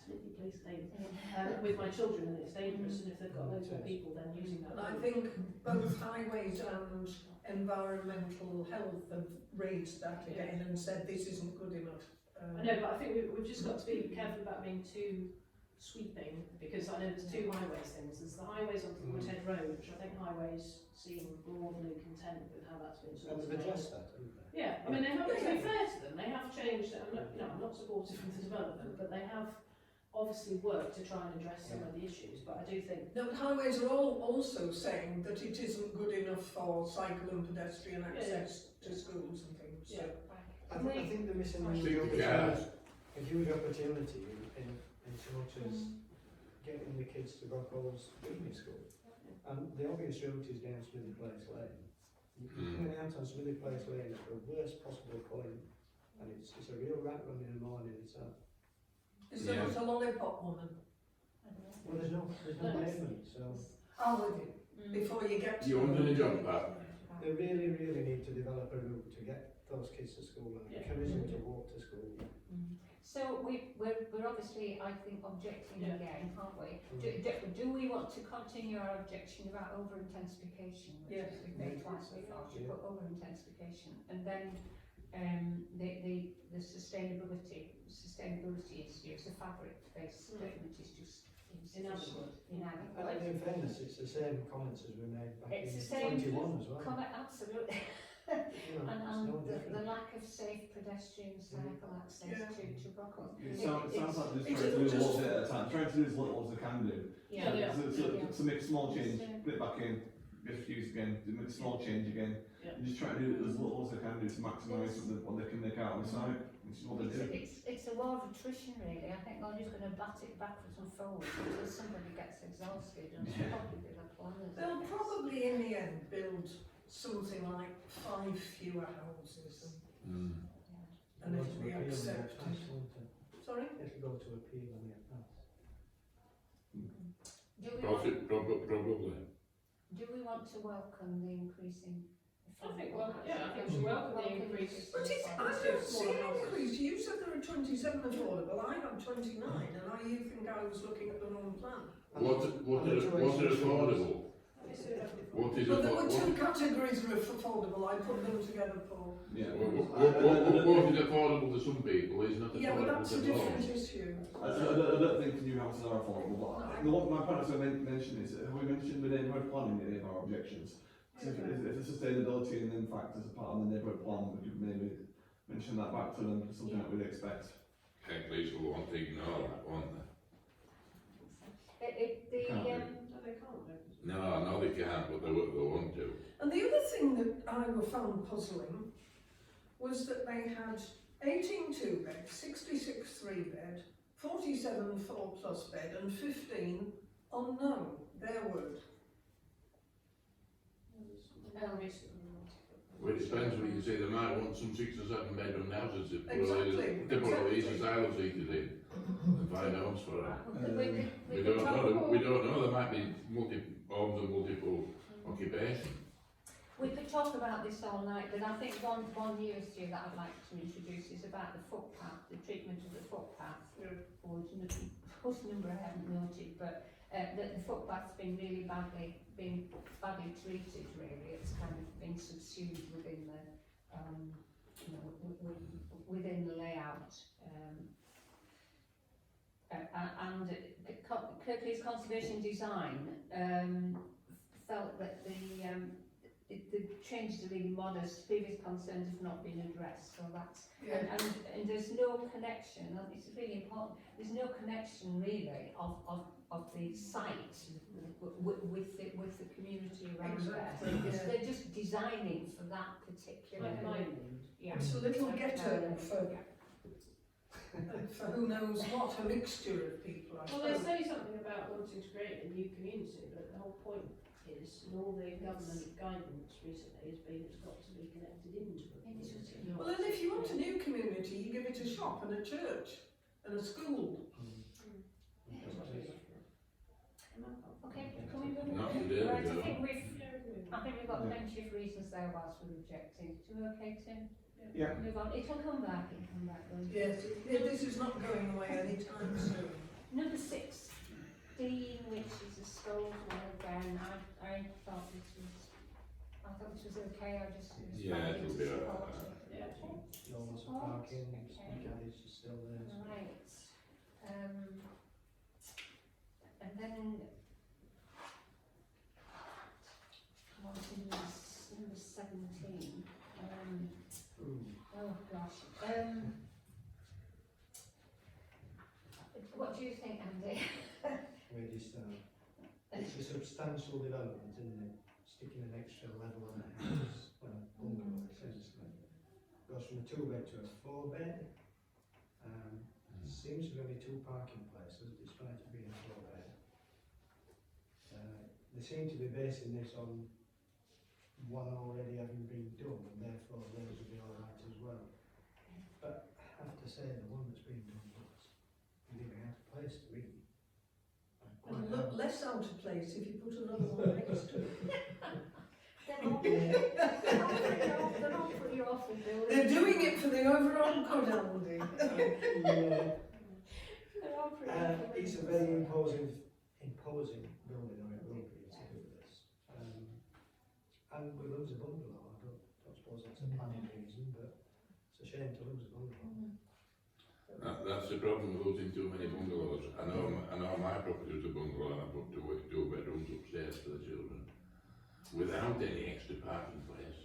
Speaker 5: Smithy Place Lane, with my children, and it's dangerous, and if they've got loads more people then using that
Speaker 8: And I
Speaker 5: route.
Speaker 8: think both highways and environmental health have raised that again and said this isn't good enough.
Speaker 5: I know, but I think we've just got to be careful about being too sweeping, because I know there's two highways things. There's the highways onto the Woodhead Road, which I think highways seem broadly content with how that's been
Speaker 4: And
Speaker 5: sorted
Speaker 4: they've
Speaker 5: out.
Speaker 4: addressed that, haven't they?
Speaker 5: Yeah, I mean, they have, to be fair to them, they have changed it. I'm not supportive of the development, but they have obviously worked to try and address some of the issues, but I do think
Speaker 8: No, but highways are all also saying that it isn't good enough for cycle and pedestrian access to schools and things. So.
Speaker 5: Yeah.
Speaker 4: I think they're missing a huge opportunity in such as getting the kids to Brockholes Evening School. And the obvious route is down Smithy Place Lane. You're coming out on Smithy Place Lane at the worst possible point, and it's a real rat run in the morning itself.
Speaker 8: Is there not a lollipop woman?
Speaker 4: Well, there's no pavement, so
Speaker 8: I'm with you. Before you get to
Speaker 3: You under the jump back.
Speaker 4: they really, really need to develop a route to get those kids to school and encourage them to walk to school.
Speaker 1: So we're obviously, I think, objecting
Speaker 5: Yeah.
Speaker 1: again, aren't we? Do we want to continue our objection about over-intensification, which
Speaker 8: Yes.
Speaker 1: we've made twice before, to
Speaker 4: Yeah.
Speaker 1: put over-intensification, and then the sustainability issues, the fabric-based statement is just
Speaker 5: Inadequate.
Speaker 4: And
Speaker 1: inadequate.
Speaker 4: in fairness, it's the same comments as we made back
Speaker 1: It's
Speaker 4: in
Speaker 1: the same
Speaker 4: 21 as well.
Speaker 1: Absolutely.
Speaker 4: You know,
Speaker 1: And
Speaker 4: it's no
Speaker 1: the
Speaker 4: different.
Speaker 1: lack of safe pedestrian cycle access
Speaker 8: Yeah.
Speaker 1: to Brockholes.
Speaker 2: It sounds like they're
Speaker 8: It
Speaker 2: just trying to do
Speaker 8: isn't
Speaker 2: a little
Speaker 8: just-
Speaker 2: bit at a time, trying to do as little as they can do.
Speaker 5: Yeah, yeah.
Speaker 2: So make a small change,
Speaker 1: Just,
Speaker 2: put it back in, get used again, do make a small change again,
Speaker 5: Yeah.
Speaker 2: and just try to do as little as they can do to maximise what they can make out on the site, which is what they do.
Speaker 1: It's a war of attrition, really. I think they're just going to bat it backwards and forwards until somebody gets exhausted, and
Speaker 2: Yeah.
Speaker 1: probably the planners.
Speaker 8: They'll probably in the end build something like 5 fewer houses and
Speaker 4: It'll
Speaker 8: it'll
Speaker 4: go
Speaker 8: be
Speaker 4: to appeal when it
Speaker 8: accepted.
Speaker 4: passed, won't it?
Speaker 8: Sorry?
Speaker 4: It'll go to appeal when it passed.
Speaker 3: Probably.
Speaker 1: Do we want to welcome the increasing?
Speaker 5: I think we should welcome the increase.
Speaker 8: But I don't see an increase. You said there are 27 affordable. I have 29, and you think I was looking at the wrong plan.
Speaker 3: What is affordable? What is
Speaker 8: Well, there were
Speaker 3: affordable?
Speaker 8: 2 categories of affordable. I put them together for.
Speaker 2: Yeah.
Speaker 3: What is affordable to some people is not
Speaker 8: Yeah, but
Speaker 3: affordable
Speaker 8: that's a
Speaker 3: to
Speaker 8: different
Speaker 3: most.
Speaker 8: issue.
Speaker 2: I don't think new houses are affordable, but the one my point I mentioned is, have we mentioned the neighbourhood planning in any of our objections? 'Cause if the sustainability and impact as a part of the neighbourhood plan, we could maybe mention that back to them, something that we'd expect.
Speaker 3: Councillors will want to ignore that, won't they?
Speaker 5: No, they can't.
Speaker 3: No, they can't, but they want to.
Speaker 8: And the other thing that I found puzzling was that they had 18 2-bed, 66 3-bed, 47 4+ bed, and 15 unknown. Their word.
Speaker 3: Well, it depends what you say, they might want some 6 or 7 bedroom houses to put all these asylum seekers in and find homes for it. We don't know, there might be homes of multiple occupation.
Speaker 1: We could talk about this all night, but I think one new issue that I'd like to introduce is about the footpath, the treatment of the footpath. Whose number I haven't noted, but the footpath's been really badly treated. Really, it's kind of been subsumed within the within the layout. and Kirklees Conservation Design felt that the changes are really modest, previous concerns have not been addressed, so that's, and there's no connection, and it's really important, there's no connection really of the site with the community around
Speaker 8: Exactly,
Speaker 1: there.
Speaker 8: yeah.
Speaker 1: They're just designing for that particular,
Speaker 5: Like mine.
Speaker 1: yeah.
Speaker 8: It's a little ghetto for,
Speaker 1: Yeah.
Speaker 8: for who knows what, a mixture of people, I
Speaker 5: Well, they
Speaker 8: suppose.
Speaker 5: say something about wanting to create a new community, but the whole point is, and all the government guidance recently has been, it's got to be connected into a community. not-
Speaker 8: Well, then if you want a new community, you give it a shop and a church and a school.
Speaker 1: Okay, can we move
Speaker 3: Not
Speaker 1: on?
Speaker 3: today,
Speaker 1: Right,
Speaker 3: no.
Speaker 1: I think we've got
Speaker 2: Yeah.
Speaker 1: plenty of reasons there whilst we're objecting. Do we okay, Tim?
Speaker 2: Yeah.
Speaker 1: Move on. It'll come back, won't it?
Speaker 8: Yes, this is not going away anytime soon.
Speaker 1: Number 16, which is a Scoles one again. I thought this was okay. I just was
Speaker 3: Yeah,
Speaker 1: finding
Speaker 3: it'll
Speaker 1: it
Speaker 3: be
Speaker 1: support
Speaker 3: alright.
Speaker 1: it.
Speaker 5: Yeah.
Speaker 4: Normal parking, garage is still there. so-
Speaker 1: Right. And then come on to number 17. Oh gosh. What do you think, Andy?
Speaker 4: Where do you start? It's a substantial development, isn't it? Sticking an extra level on a house, well, bungalow essentially. Goes from a 2-bed to a 4-bed. Seems to be only 2 parking places, despite it being a 4-bed. They seem to be basing this on one already having been done, and therefore those will be alright as well. But I have to say, the one that's been done looks really out of place to me.
Speaker 8: It'll look less out of place if you put another one next to it.
Speaker 1: They're all pretty awful buildings.
Speaker 8: They're doing it for the overall good, Andy.
Speaker 4: Yeah.
Speaker 1: They're all pretty awful
Speaker 4: It's a
Speaker 1: buildings.
Speaker 4: very imposing building, or it will be, to do this. And we lose a bungalow. I don't suppose that's a planning reason, but it's a shame to lose a bungalow.
Speaker 3: That's the problem with losing too many bungalows. I know my property was a bungalow and I put 2 bedrooms upstairs for the children, without any extra parking place.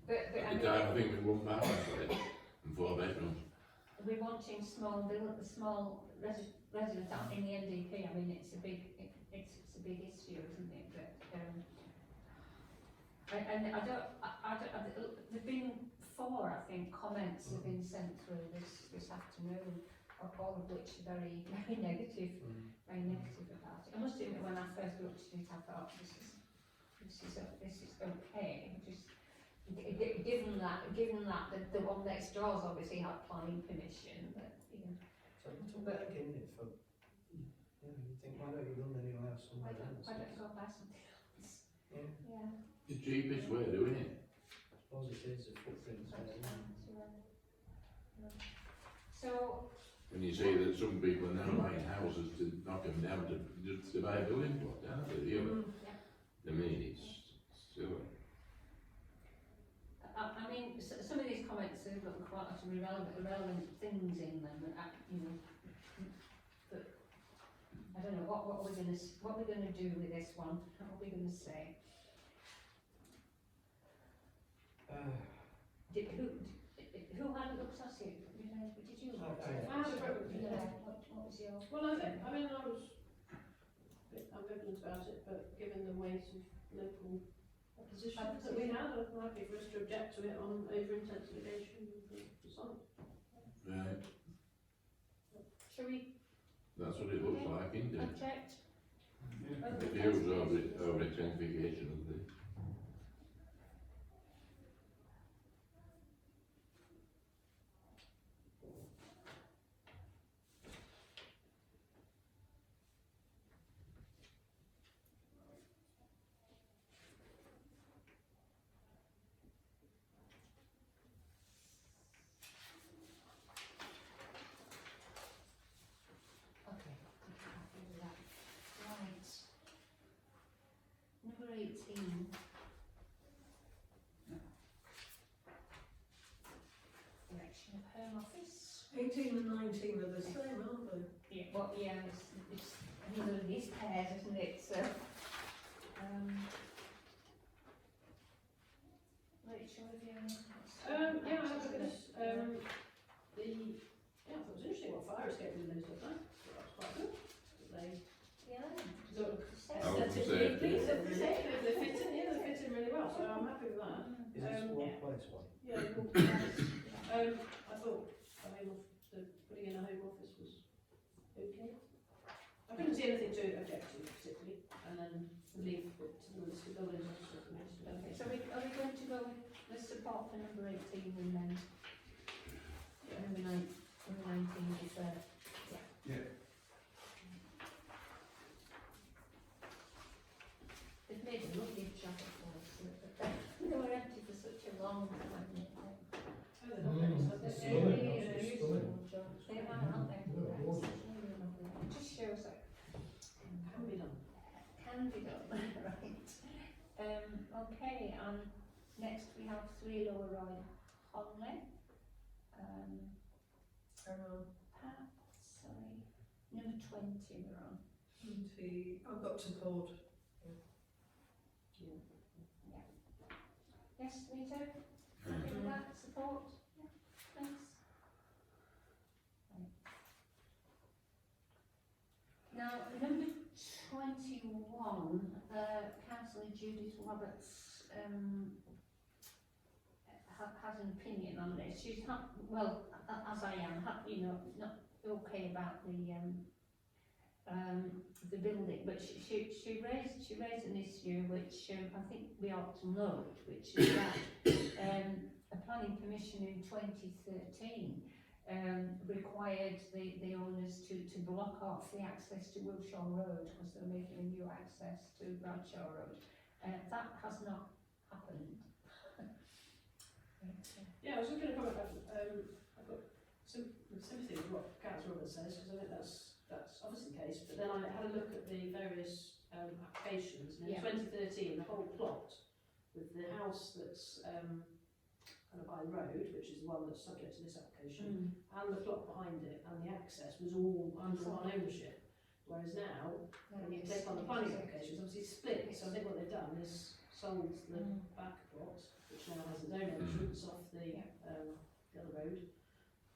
Speaker 1: But
Speaker 3: At the time, I think we had 1 parking place and 4 bedrooms.
Speaker 1: we're wanting small residents out in the NDP. I mean, it's a big issue, isn't it? But and I don't. There've been 4, I think, comments have been sent through this afternoon, all of which are very negative, about it. I must admit, when I first looked at it, I thought this is okay. Just given that the one next door's obviously had planning permission, but you know.
Speaker 4: So it's a big, isn't it, for, you think, why don't you run anywhere else somewhere else?
Speaker 1: Why don't you go buy something else?
Speaker 4: Yeah,
Speaker 1: Yeah.
Speaker 3: The cheapest way of doing it.
Speaker 4: I suppose it is a footprint there, isn't it?
Speaker 1: So,
Speaker 3: When you say that some people are now buying houses to knock them down to buy a building plot, aren't they? Really? I mean, it's silly.
Speaker 1: I mean, some of these comments have got quite a few irrelevant things in them, you know. But I don't know what we're going to do with this one. What are we going to say? Who had looked at it? Did you look at it?
Speaker 5: I had a look.
Speaker 1: Yeah. What was your?
Speaker 5: Well, I mean, I was a bit ambivalent about it, but given the weight of local opposition that we had, I'm happy for us to object to it on over-intensification of the site.
Speaker 3: Right.
Speaker 1: Shall we
Speaker 3: That's what it looks like, isn't it?
Speaker 1: object?
Speaker 3: It feels over intensification of the.
Speaker 1: Okay, happy with that. Right. Number 18. Election of Home Office.
Speaker 8: 18 and 19 are the same, aren't they?
Speaker 1: Yeah, well, yeah, it's another of these pairs, isn't it? So, Rachel, have you any thoughts?
Speaker 5: Yeah, I have a look at this. I thought it was interesting what fire escape windows look like. That was quite good. They
Speaker 1: Yeah.
Speaker 5: sort of
Speaker 3: I was gonna say-
Speaker 5: they fit in, yeah, they fit in really well, so I'm happy with that.
Speaker 4: Is this
Speaker 5: Yeah.
Speaker 4: workplace one?
Speaker 5: Yeah, the walk around. I thought, the putting in a home office was okay. I couldn't see anything to object to particularly, and then leave it to the list of buildings.
Speaker 1: Okay, so are we going to go with the support for number 18 and then number 19 is
Speaker 2: Yeah.
Speaker 1: they've made a lovely job of us. They were empty for such a long time.
Speaker 5: Oh, they're not very nice,
Speaker 7: It's
Speaker 1: They
Speaker 5: they're
Speaker 7: stunning.
Speaker 1: really
Speaker 5: really,
Speaker 7: It's
Speaker 1: useful
Speaker 7: stunning.
Speaker 1: job. They are, aren't they?
Speaker 7: Yeah,
Speaker 1: Yes,
Speaker 7: gorgeous.
Speaker 1: it's really lovely. It just shows that
Speaker 5: can be done.
Speaker 1: can be done, right? Okay, and next we have 3 Lower Roy Honley. Pat, sorry, number 20 we're on.
Speaker 8: 20, I've got support.
Speaker 1: Yes, Rita? Happy with that support? Yeah, thanks. Right. Now, number 21, Councillor Judith Roberts has an opinion on this. She's not, well, as I am, not okay about the building, but she raised an issue which I think we ought to note, which is that a planning permission in 2013 required the owners to block off the access to Wilshaw Road because they're making a new access to Bradshaw Road. That has not happened.
Speaker 5: Yeah, I was just going to comment. I've got some sympathy with what Councillor Roberts says, because I think that's obviously the case. But then I had a look at the various applications, and in
Speaker 1: Yeah.
Speaker 5: 2013, the whole plot with the house that's kind of by the road, which is the one that's subject to this application, and the plot behind it, and the access was all under one ownership. Whereas now, when you take on the planning applications, obviously it's split. So I think what they've done is sold the back plot, which now has its own entrance off the other road,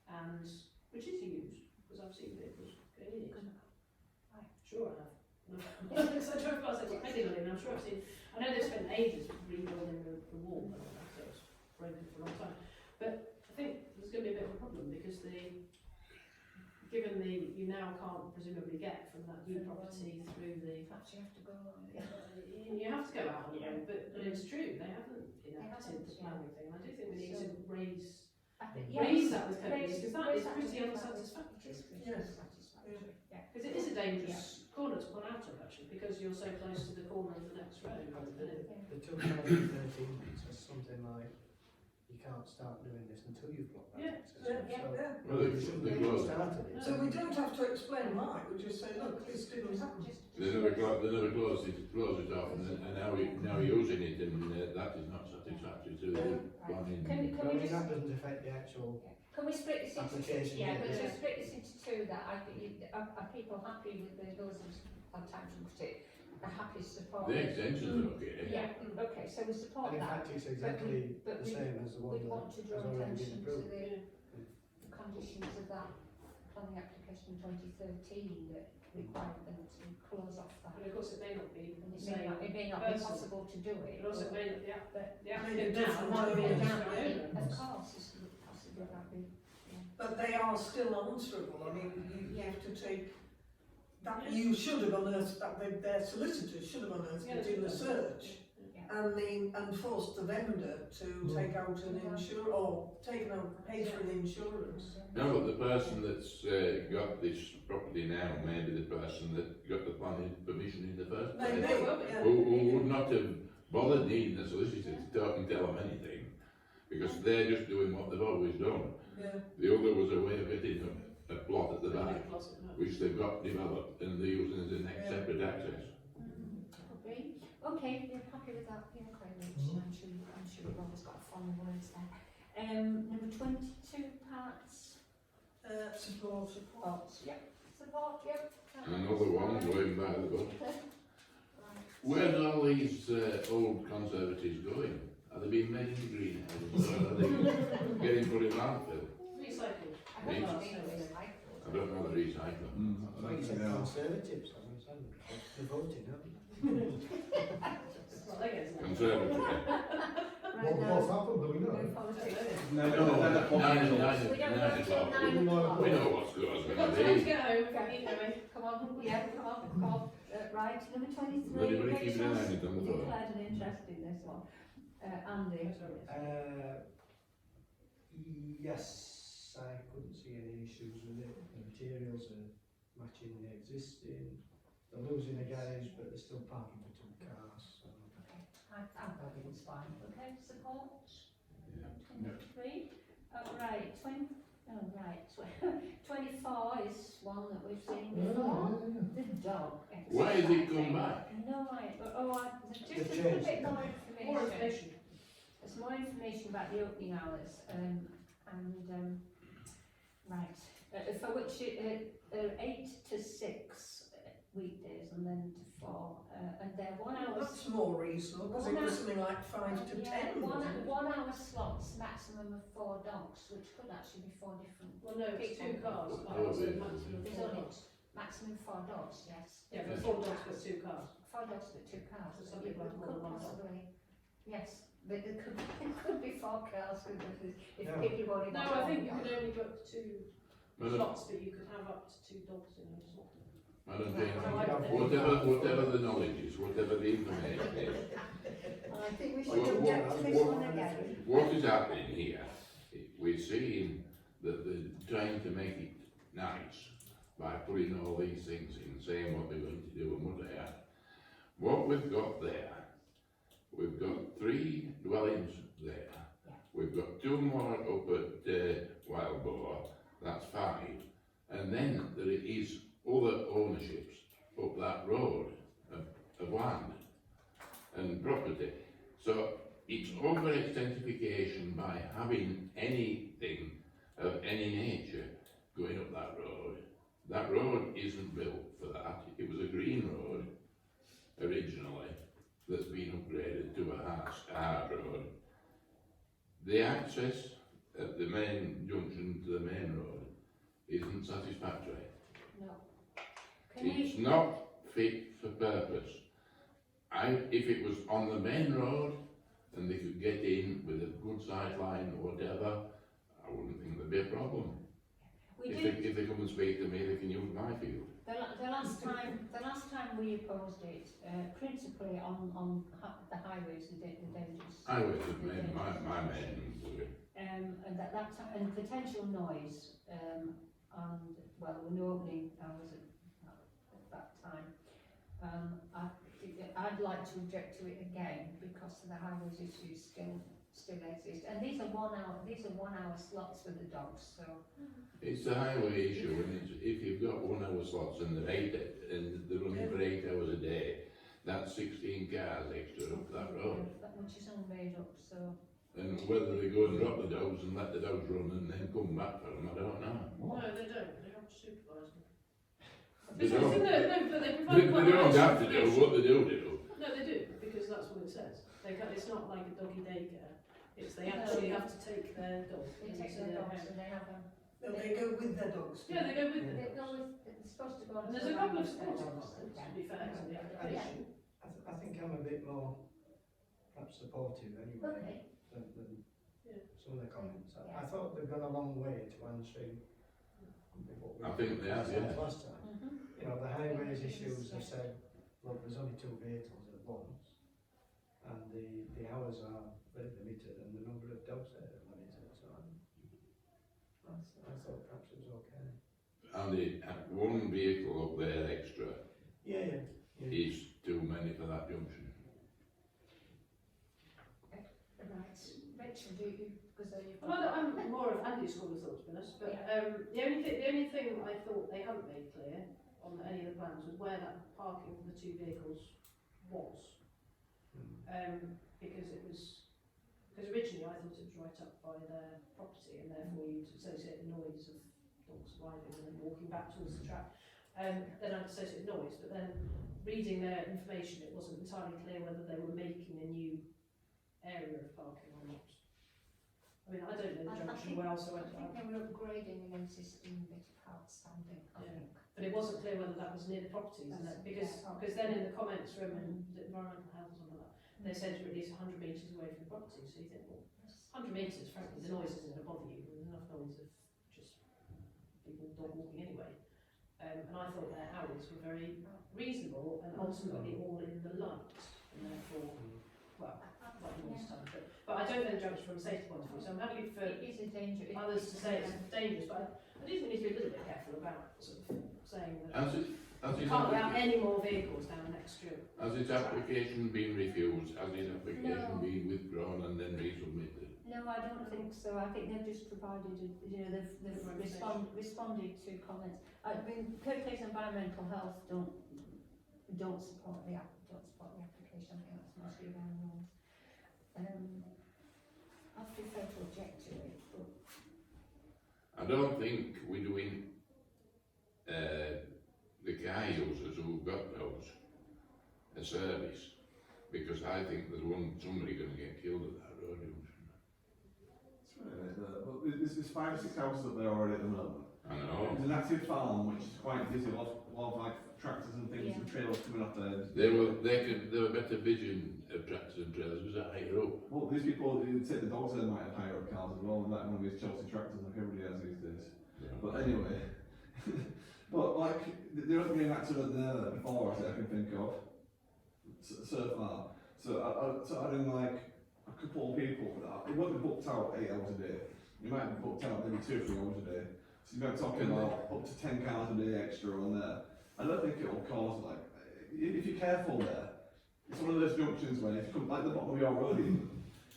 Speaker 5: and which is used because I've seen vehicles going in it. Sure, I have. Because I drove past it regularly, and I'm sure I've seen. I know they've spent ages rebuilding the wall, and all that, so it's broken for a long time. But I think there's going to be a bit of a problem because given you now can't presumably get from that new property through the.
Speaker 1: Perhaps you have to go on.
Speaker 5: You have to go out on the road, but it's true, they haven't enacted the
Speaker 1: haven't,
Speaker 5: planning thing. I do think we need to raise
Speaker 1: Raise
Speaker 5: that with companies, because that is pretty unsatisfactory.
Speaker 8: Yes.
Speaker 1: Yeah.
Speaker 5: Because it is a dangerous corner to pull out of actually, because you're so close to the corner of the next road.
Speaker 4: The 2013 says something like, you can't start doing this until you've blocked that
Speaker 5: Yeah.
Speaker 4: access.
Speaker 8: Yeah.
Speaker 3: Well,
Speaker 4: We shouldn't have
Speaker 3: closed.
Speaker 4: started it.
Speaker 8: So we don't have to explain why, we just say, look, this didn't happen.
Speaker 3: They never closed it off, and now using it, and that is not satisfactory to the planning.
Speaker 1: Can we
Speaker 4: But I mean,
Speaker 1: just,
Speaker 4: that doesn't affect the actual
Speaker 1: can we split this into
Speaker 4: application.
Speaker 1: yeah, but
Speaker 4: yeah.
Speaker 1: just split this into two that are people happy with those of time to put it, are happy to support
Speaker 3: The
Speaker 1: it?
Speaker 3: extension's okay.
Speaker 1: Yeah, okay, so we support
Speaker 4: And in
Speaker 1: that.
Speaker 4: fact, it's exactly
Speaker 1: but
Speaker 4: the same as the one
Speaker 1: We
Speaker 4: that
Speaker 1: want to
Speaker 4: has
Speaker 1: draw
Speaker 4: already
Speaker 1: attention
Speaker 4: been
Speaker 1: to
Speaker 4: approved.
Speaker 1: the conditions of that planning application in 2013 that required them to close off that.
Speaker 5: But of course it may not be
Speaker 1: And
Speaker 5: the
Speaker 1: it may
Speaker 5: same,
Speaker 1: not be
Speaker 5: person.
Speaker 1: possible to do it.
Speaker 5: but also it may not,
Speaker 1: but
Speaker 5: the
Speaker 8: Maybe
Speaker 5: applicant now
Speaker 8: different
Speaker 5: might be a
Speaker 8: owners.
Speaker 5: different owner.
Speaker 1: of course, it's possible that we.
Speaker 8: But they are still answerable. I mean, you have to take that.
Speaker 5: Yeah.
Speaker 8: You should have unearthed that. Their solicitors should have unearthed
Speaker 5: Yeah,
Speaker 8: it in the search, and forced the vendor to take out an insure or pay for an insurance.
Speaker 3: No, but the person that's got this property now may be the person that got the planning permission in the first place.
Speaker 8: Maybe,
Speaker 5: Yeah.
Speaker 3: Who would not have bothered needing a solicitor to talk and tell them anything, because they're just doing what they've always done.
Speaker 8: Yeah.
Speaker 3: The other was a way of getting a plot at the back,
Speaker 5: Closet, no.
Speaker 3: which they've got developed, and they're using as a next separate access.
Speaker 1: Okay, okay, you're happy with that, yeah, quite rich, I'm sure you've always got fond words there. Number 22 parts.
Speaker 8: Support.
Speaker 1: Support, yep. Support, yep.
Speaker 3: Another one going by the book.
Speaker 1: Right.
Speaker 3: Where's all these old conservatives going? Are they being made into greenhouses or are they getting put in landfill?
Speaker 5: Recycled.
Speaker 1: I hope not being recycled.
Speaker 3: I don't know the recycling.
Speaker 4: Like you said,
Speaker 2: Yeah.
Speaker 4: Conservatives, I understand, they're voting, haven't they?
Speaker 5: Well, they get some.
Speaker 3: Conservative.
Speaker 1: Right
Speaker 7: What's
Speaker 1: now,
Speaker 7: happened, do we know?
Speaker 1: no politics.
Speaker 2: No,
Speaker 3: No,
Speaker 2: no,
Speaker 3: nine
Speaker 1: We don't
Speaker 3: o'clock.
Speaker 1: go till 9
Speaker 7: We
Speaker 1: o'clock.
Speaker 3: We know what's going
Speaker 5: We've
Speaker 3: to
Speaker 5: got time to
Speaker 3: be.
Speaker 5: get home, keep going.
Speaker 1: Come on, yeah, come on. Right, number 23.
Speaker 3: Anybody keep an eye on
Speaker 1: Rachel's
Speaker 3: it on the phone?
Speaker 1: declared an interest in this one. Andy.
Speaker 4: Yes, I couldn't see any issues with it. The materials are matching the existing. They're losing a garage, but they're still parking for 2 cars. So.
Speaker 1: I thought it was fine. Okay, support?
Speaker 3: Yeah.
Speaker 1: 23. Right, 24 is one that we've seen before. The dog.
Speaker 3: Why has it come back?
Speaker 1: No, just a
Speaker 4: They've
Speaker 1: little
Speaker 4: changed
Speaker 1: bit
Speaker 4: it.
Speaker 1: more
Speaker 5: More
Speaker 1: information.
Speaker 5: information.
Speaker 1: There's more information about the opening hours, right, for which they're 8 to 6 weekdays and then to 4, and they're 1 hour.
Speaker 8: That's more reasonable, because it was something like 5 to 10.
Speaker 1: One,
Speaker 8: wasn't it?
Speaker 1: 1 hour slots, maximum of 4 dogs, which could actually be 4 different.
Speaker 5: Well, no, it's 2 cars, but
Speaker 3: Oh,
Speaker 5: also
Speaker 3: yeah.
Speaker 5: maximum
Speaker 1: There's
Speaker 5: 4
Speaker 1: only
Speaker 5: dogs.
Speaker 1: maximum 4 dogs, yes.
Speaker 5: Yeah, but 4 dogs but 2 cars.
Speaker 1: 4 dogs but 2 cars.
Speaker 5: So some people have more
Speaker 1: Could
Speaker 5: than one dog.
Speaker 1: possibly, yes, but it could be 4 cars if
Speaker 4: No.
Speaker 1: you only
Speaker 5: No,
Speaker 1: got
Speaker 5: I
Speaker 1: one
Speaker 5: think you
Speaker 1: dog.
Speaker 5: could only book 2
Speaker 3: Madam,
Speaker 5: slots, but you could have up to 2 dogs in a slot.
Speaker 3: Madam
Speaker 1: Right.
Speaker 3: Chairman, whatever the knowledge is, whatever the information is,
Speaker 1: I think we
Speaker 3: Well,
Speaker 1: should
Speaker 3: what-
Speaker 1: object to this
Speaker 3: what-
Speaker 1: one again.
Speaker 3: what is happening here, we're seeing that they're trying to make it nice by putting all these things in, saying what they're going to do and what they are. What we've got there, we've got 3 dwellings there. We've got 2 more up at Wild Boar, that's 5. And then there is other ownerships up that road of land and property. So it's over extensification by having anything of any nature going up that road. That road isn't built for that. It was a green road originally that's been upgraded to a hard road. The access at the main junction to the main road isn't satisfactory.
Speaker 1: No. Can
Speaker 3: It's
Speaker 1: we,
Speaker 3: not fit for purpose. If it was on the main road and they could get in with a good sight line or whatever, I wouldn't think there'd be a problem.
Speaker 1: we
Speaker 3: If
Speaker 1: did,
Speaker 3: they come and speak to me, they can use my field.
Speaker 1: the last time we opposed it, principally on the highways, the dangerous.
Speaker 3: Highways is my main worry.
Speaker 1: And and potential noise, and, well, the opening hours at that time. I'd like to object to it again because the highways issues still exist. And these are 1 hour slots for the dogs, so.
Speaker 3: It's a highway issue, and if you've got 1 hour slots and they're running for 8 hours a day, that's 16 cars extra up that road.
Speaker 1: Which is all made up, so.
Speaker 3: And whether they go and drop the dogs and let the dogs run and then come back for them, I don't know.
Speaker 5: No, they don't. They have to supervise them.
Speaker 3: They
Speaker 5: No,
Speaker 3: don't.
Speaker 5: but they
Speaker 3: They
Speaker 5: provide quite
Speaker 3: don't
Speaker 5: nice
Speaker 3: have to do
Speaker 5: information.
Speaker 3: what they do.
Speaker 5: No, they do, because that's what it says. It's not like a doggy daycare. They actually have to take their dog
Speaker 1: They
Speaker 5: into
Speaker 1: take their
Speaker 5: their
Speaker 1: dogs
Speaker 5: house.
Speaker 1: and they have them.
Speaker 8: No, they go with their dogs.
Speaker 5: Yeah, they go with
Speaker 1: They
Speaker 5: them.
Speaker 1: go with, they're supposed to go.
Speaker 5: And
Speaker 1: to
Speaker 5: there's a
Speaker 1: the
Speaker 5: couple of
Speaker 1: highways,
Speaker 5: sports
Speaker 1: their
Speaker 5: clubs,
Speaker 1: dogs,
Speaker 5: to be fair, to the application.
Speaker 4: I think I'm a bit more, perhaps supportive anyway,
Speaker 1: Okay.
Speaker 4: than
Speaker 5: Yeah.
Speaker 4: some of the comments.
Speaker 1: Yeah.
Speaker 4: I thought they've gone a long way to answering what we
Speaker 3: I think they have, yeah.
Speaker 4: last time.
Speaker 1: Mhm.
Speaker 4: You know, the highways issues have said, look, there's only 2 vehicles at once, and the hours are very limited, and the number of dogs there are limited, so I thought perhaps it was okay.
Speaker 3: And the 1 vehicle up there extra
Speaker 4: Yeah.
Speaker 3: is too many for that junction.
Speaker 1: Right, Rachel, do you, because you've
Speaker 5: Well,
Speaker 1: got.
Speaker 5: I'm more of Andy's school of thought, to be honest, but the only thing I thought they hadn't made clear on any of the plans was where that parking for the 2 vehicles was. Because originally I thought it was right up by their property, and therefore you'd associate the noise of dogs arriving and then walking back towards the track. Then I'd associate with noise, but then reading their information, it wasn't entirely clear whether they were making a new area of parking or not. I mean, I don't know the junction well, so
Speaker 1: I think they were upgrading an existing bit of outstanding, I
Speaker 5: Yeah.
Speaker 1: think.
Speaker 5: but it wasn't clear whether that was near the properties, and that, because then in the comments from the environmental health or something like that, they said you're at least 100 metres away from the property, so you think, well, 100 metres, frankly, the noise isn't going to bother you, there's enough noise of just people dog walking anyway. And I thought their hours were very reasonable and ultimately all in the light, and therefore, well, like noise time. But I don't know the junction from a safety point of view, so I'm happy for
Speaker 1: It is a danger.
Speaker 5: others to say it's dangerous, but I do think we need to be a little bit careful about sort of saying that
Speaker 3: Has
Speaker 5: you
Speaker 3: his
Speaker 5: can't allow any more vehicles down next street.
Speaker 3: has his application been refused? Has his application
Speaker 1: No.
Speaker 3: been withdrawn and then resubmitted?
Speaker 1: No, I don't think so. I think they've just provided, they've responded to comments. I mean, Kirklees Environmental Health don't support the application. I think that's mostly their rules. I prefer to object to it, but
Speaker 3: I don't think we're doing the car users who've got those a service, because I think there's somebody going to get killed at that road junction.
Speaker 2: It's really, but there's 5 or 6 houses up there already at the moment.
Speaker 3: I know.
Speaker 2: There's an active farm which is quite busy, a lot of like tractors and things and trailers coming off there.
Speaker 3: They were better vision of tractors and trailers because they're higher up.
Speaker 2: Well, these people who take the dogs there might have higher up cars as well, and that one of these Chelsea tractors like everybody has these days.
Speaker 3: Yeah.
Speaker 2: But anyway, but like, there hasn't been an accident there before that I can think of, so far. So I didn't like a couple of people, it won't be booked out 8 hours a day. You might be booked out maybe 2 or 3 hours a day. So you might be talking about up to 10 cars a day extra on there. I don't think it will cause like, if you're careful there, it's one of those junctions where if you come, like the bottom of your road, when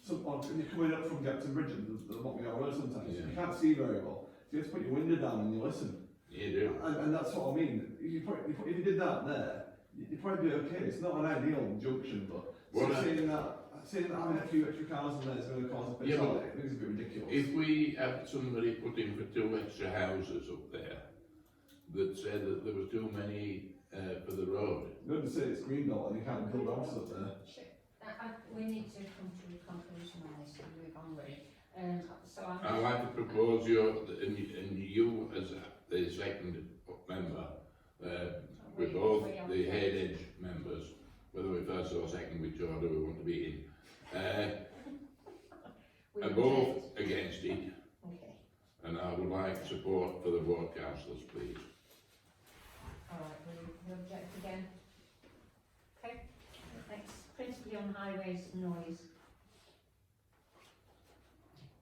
Speaker 2: you're coming up from Jackson Bridge at the bottom of your road sometimes,
Speaker 3: Yeah.
Speaker 2: you can't see very well. So you have to put your window down and you listen.
Speaker 3: You do.
Speaker 2: And that's what I mean. If you did that there, you'd probably be okay. It's not an ideal junction, but saying that having a few extra cars in there is going to cause a bit of traffic, I think it's a bit ridiculous.
Speaker 3: If we had somebody put in for 2 extra houses up there that said that there was too many for the road,
Speaker 2: You're going to say it's green belt and you can't build houses up there.
Speaker 1: we need to come to a conclusion on this and move on really. So
Speaker 3: I'd like to propose you as the second member, with both the head edge members, whether we first or second, which order we want to be in, are both against it,
Speaker 1: Okay.
Speaker 3: and I would like support for the ward councillors, please.
Speaker 1: Alright, we object again. Okay, next, principally on highways, noise.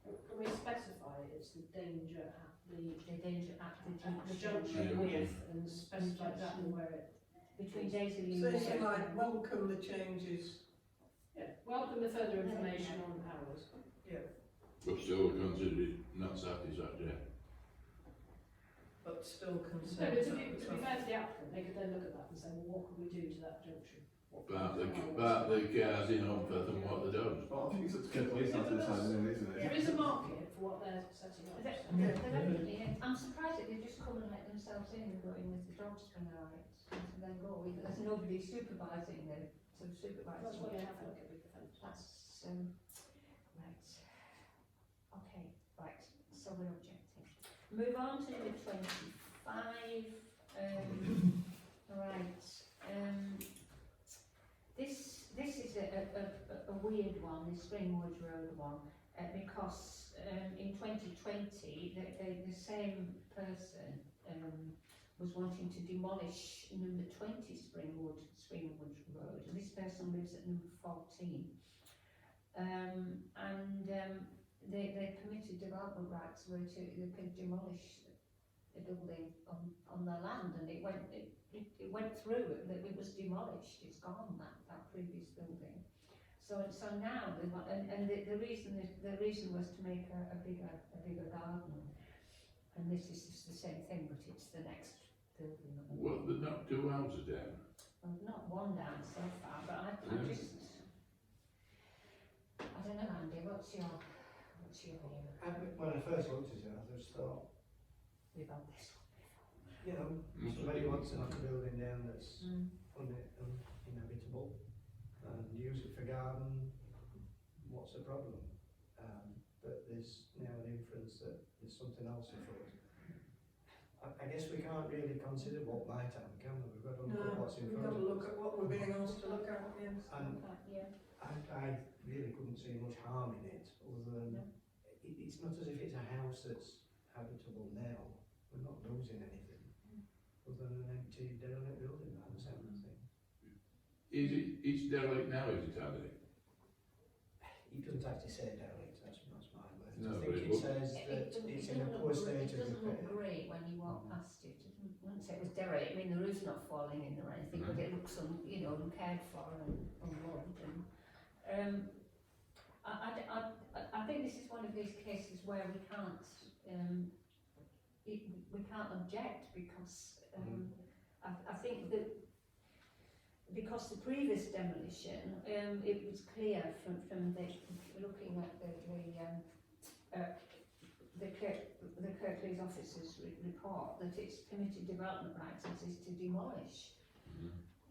Speaker 5: Can we specify it's the danger at
Speaker 1: The danger at
Speaker 5: the
Speaker 1: the
Speaker 5: junction with, and specify exactly where it,
Speaker 1: between Daisy Lee
Speaker 8: So
Speaker 1: and
Speaker 8: you like welcome the changes.
Speaker 5: yeah, welcome the further information on hours.
Speaker 3: But still consider it not satisfactory.
Speaker 8: But still
Speaker 5: No,
Speaker 8: concerned.
Speaker 5: but to be fair to the applicant, they could then look at that and say, well, what can we do to that junction?
Speaker 3: Part the cars in on first and what they don't.
Speaker 2: But I think it's up to Kirklees now to decide anyway, isn't it?
Speaker 5: There is a market for what they're setting up.
Speaker 1: I'm surprised that they've just come and let themselves in and go in with the dogs for now, and then go. There's nobody supervising them,
Speaker 5: That's why they have to look at big fence.
Speaker 1: That's, right. Okay, right, so we're objecting. Move on to number 25, right, this is a weird one, the Springwood Road one, because in 2020, the same person was wanting to demolish number 20 Springwood Road, and this person lives at number 14. They permitted development rights where they could demolish the building on their land, and it went through. It was demolished. It's gone. That previous building. So now they want, and the reason was to make a bigger garden, and this is just the same thing, but it's the next building.
Speaker 3: Well, they're not 2 houses down.
Speaker 1: Well, not one down so far, but I just, I don't know, Andy, what's your view?
Speaker 4: When I first looked at it, I just thought,
Speaker 1: we've had this one
Speaker 4: You know, somebody wants to knock a building down that's uninhabitable and use it for garden, what's the problem? But there's now an inference that there's something else afoot. I guess we can't really consider what might happen, can we? We've got to look at
Speaker 8: No,
Speaker 4: what's in
Speaker 8: we've
Speaker 4: front
Speaker 8: got
Speaker 4: of
Speaker 8: to
Speaker 4: us.
Speaker 8: look at what we're being asked to look at, yes.
Speaker 4: And
Speaker 1: yeah.
Speaker 4: I really couldn't see much harm in it, other than it's not as if it's a house that's habitable now. We're not losing anything, other than an empty derelict building by the sound of things.
Speaker 3: It's derelict now, is it, Andy?
Speaker 4: It doesn't actually say derelict, that's my word.
Speaker 3: No,
Speaker 4: I
Speaker 3: but
Speaker 4: think
Speaker 3: it
Speaker 4: it
Speaker 3: looks-
Speaker 4: says that it's in a poor state of
Speaker 1: It doesn't look
Speaker 4: repair.
Speaker 1: great when you walk past it. It wouldn't say it was derelict. I mean, the roof's not falling in or anything, but it looks, uncared for and unloved. And I think this is one of these cases where we can't object because I think that because the previous demolition, it was clear from looking at the Kirklees officer's report that its permitted development rights is to demolish.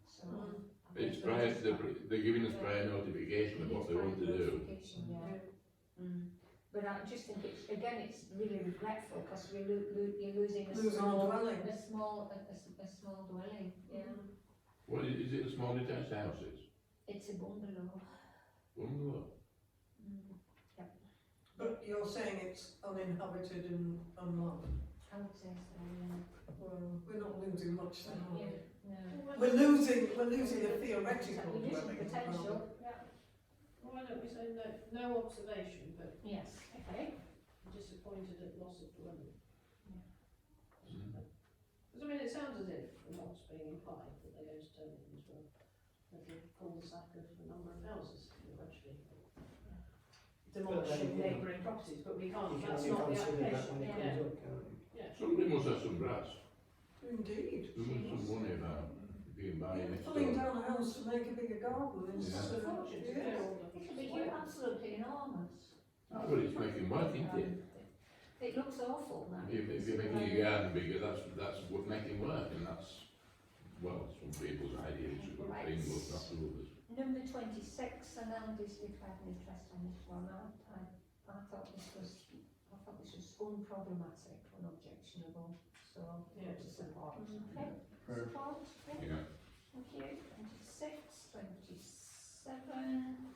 Speaker 1: So I think
Speaker 3: It's
Speaker 1: that
Speaker 3: prior,
Speaker 1: just-
Speaker 3: they're giving us prior notification of what they want to do.
Speaker 1: Notification, yeah. But I just think it's really regretful because you're losing a
Speaker 8: Losing a
Speaker 1: small
Speaker 8: dwelling.
Speaker 1: a small dwelling. Yeah,
Speaker 3: What is it? A small detached houses?
Speaker 1: it's a bungalow.
Speaker 3: Bungalow.
Speaker 8: But you're saying it's uninhabited and unloved.
Speaker 1: I would say so. Yeah.
Speaker 8: Well, we're not losing much then, are we?
Speaker 1: No.
Speaker 8: We're losing a theoretical
Speaker 1: Reducing
Speaker 8: dwelling.
Speaker 1: potential. Yeah.
Speaker 5: Why don't we say no observation, but
Speaker 1: Yes. Okay.
Speaker 5: disappointed at loss of dwelling?
Speaker 3: Mm.
Speaker 5: Because I mean, it sounds as if, from what's being implied, that they're going to turn it into a little cul-de-sac of a number of houses, actually demolishing neighbouring properties, but we can't,
Speaker 4: You can
Speaker 5: that's
Speaker 4: only
Speaker 5: not the
Speaker 4: consider that
Speaker 5: application.
Speaker 4: when it
Speaker 5: Yeah,
Speaker 4: comes up, can't you?
Speaker 5: yeah.
Speaker 3: Somebody must have some brass.
Speaker 8: Indeed.
Speaker 3: There must be some money about being buying next
Speaker 8: Pulling
Speaker 3: door.
Speaker 8: down a house to make a bigger garden is,
Speaker 3: Yeah.
Speaker 5: It's a fortune to
Speaker 8: yes.
Speaker 5: do all the.
Speaker 1: It could be absolutely enormous.
Speaker 3: Well, it's making work, isn't it?
Speaker 1: It looks awful now.
Speaker 3: If you're making your garden bigger, that's what making work, and that's, well, some people's idea, it's a good thing, but not to others.
Speaker 1: Number 26, and Andy's declared an interest on this one. I thought this was unproblematic, unobjectionable, so
Speaker 5: Yeah.
Speaker 1: to support. Okay,
Speaker 2: Fair.
Speaker 1: support. Yeah.
Speaker 3: Yeah.
Speaker 1: Thank you. 26, 27.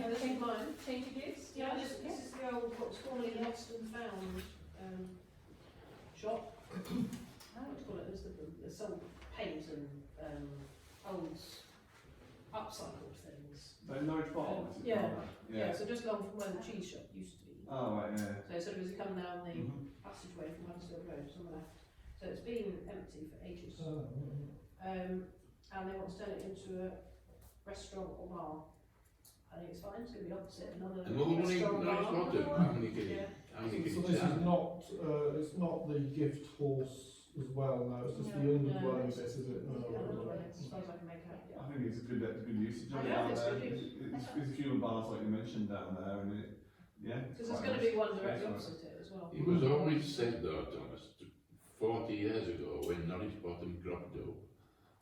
Speaker 5: This is mine.
Speaker 1: Change of use?
Speaker 5: Yeah, this is the old, what's formerly lost and found, shop.
Speaker 1: Oh,
Speaker 5: Let's call it, there's some paint and, old upcycled things.
Speaker 2: Like Norwich Bottom, is it?
Speaker 5: Yeah.
Speaker 2: Yeah.
Speaker 5: So just along from where the cheese shop used to be.
Speaker 2: Oh, right, yeah.
Speaker 5: So sort of as you come down the
Speaker 2: Mhm.
Speaker 5: passageway from Huddersfield Road, some of that. So it's been empty for ages.
Speaker 7: Oh,
Speaker 5: And they want to turn it into a restaurant or bar. I think it's fine, it's going to be opposite another
Speaker 3: Another one in
Speaker 5: restaurant
Speaker 3: Norwich
Speaker 5: bar.
Speaker 3: Bottom, how many can
Speaker 5: Yeah.
Speaker 3: how many
Speaker 7: So
Speaker 3: can
Speaker 7: this
Speaker 3: you
Speaker 7: is
Speaker 3: stand?
Speaker 7: it's not the gift horse as well, no, it's just the
Speaker 1: No,
Speaker 7: underdwelling
Speaker 5: no.
Speaker 7: bit, is it? No,
Speaker 5: Yeah,
Speaker 7: right,
Speaker 5: another
Speaker 7: right.
Speaker 5: way, as far as I can make out, yeah.
Speaker 2: I think it's a good usage of
Speaker 5: I
Speaker 2: it
Speaker 5: know,
Speaker 2: down
Speaker 5: it's
Speaker 2: there.
Speaker 5: good use.
Speaker 2: It's a few bars like you mentioned down there, and yeah. it's
Speaker 5: Because there's
Speaker 2: quite
Speaker 5: going to
Speaker 2: nice.
Speaker 5: be one directly
Speaker 2: Nice.
Speaker 5: opposite it as well.
Speaker 3: It was always said though, Thomas, 40 years ago when Norwich Bottom cropped up,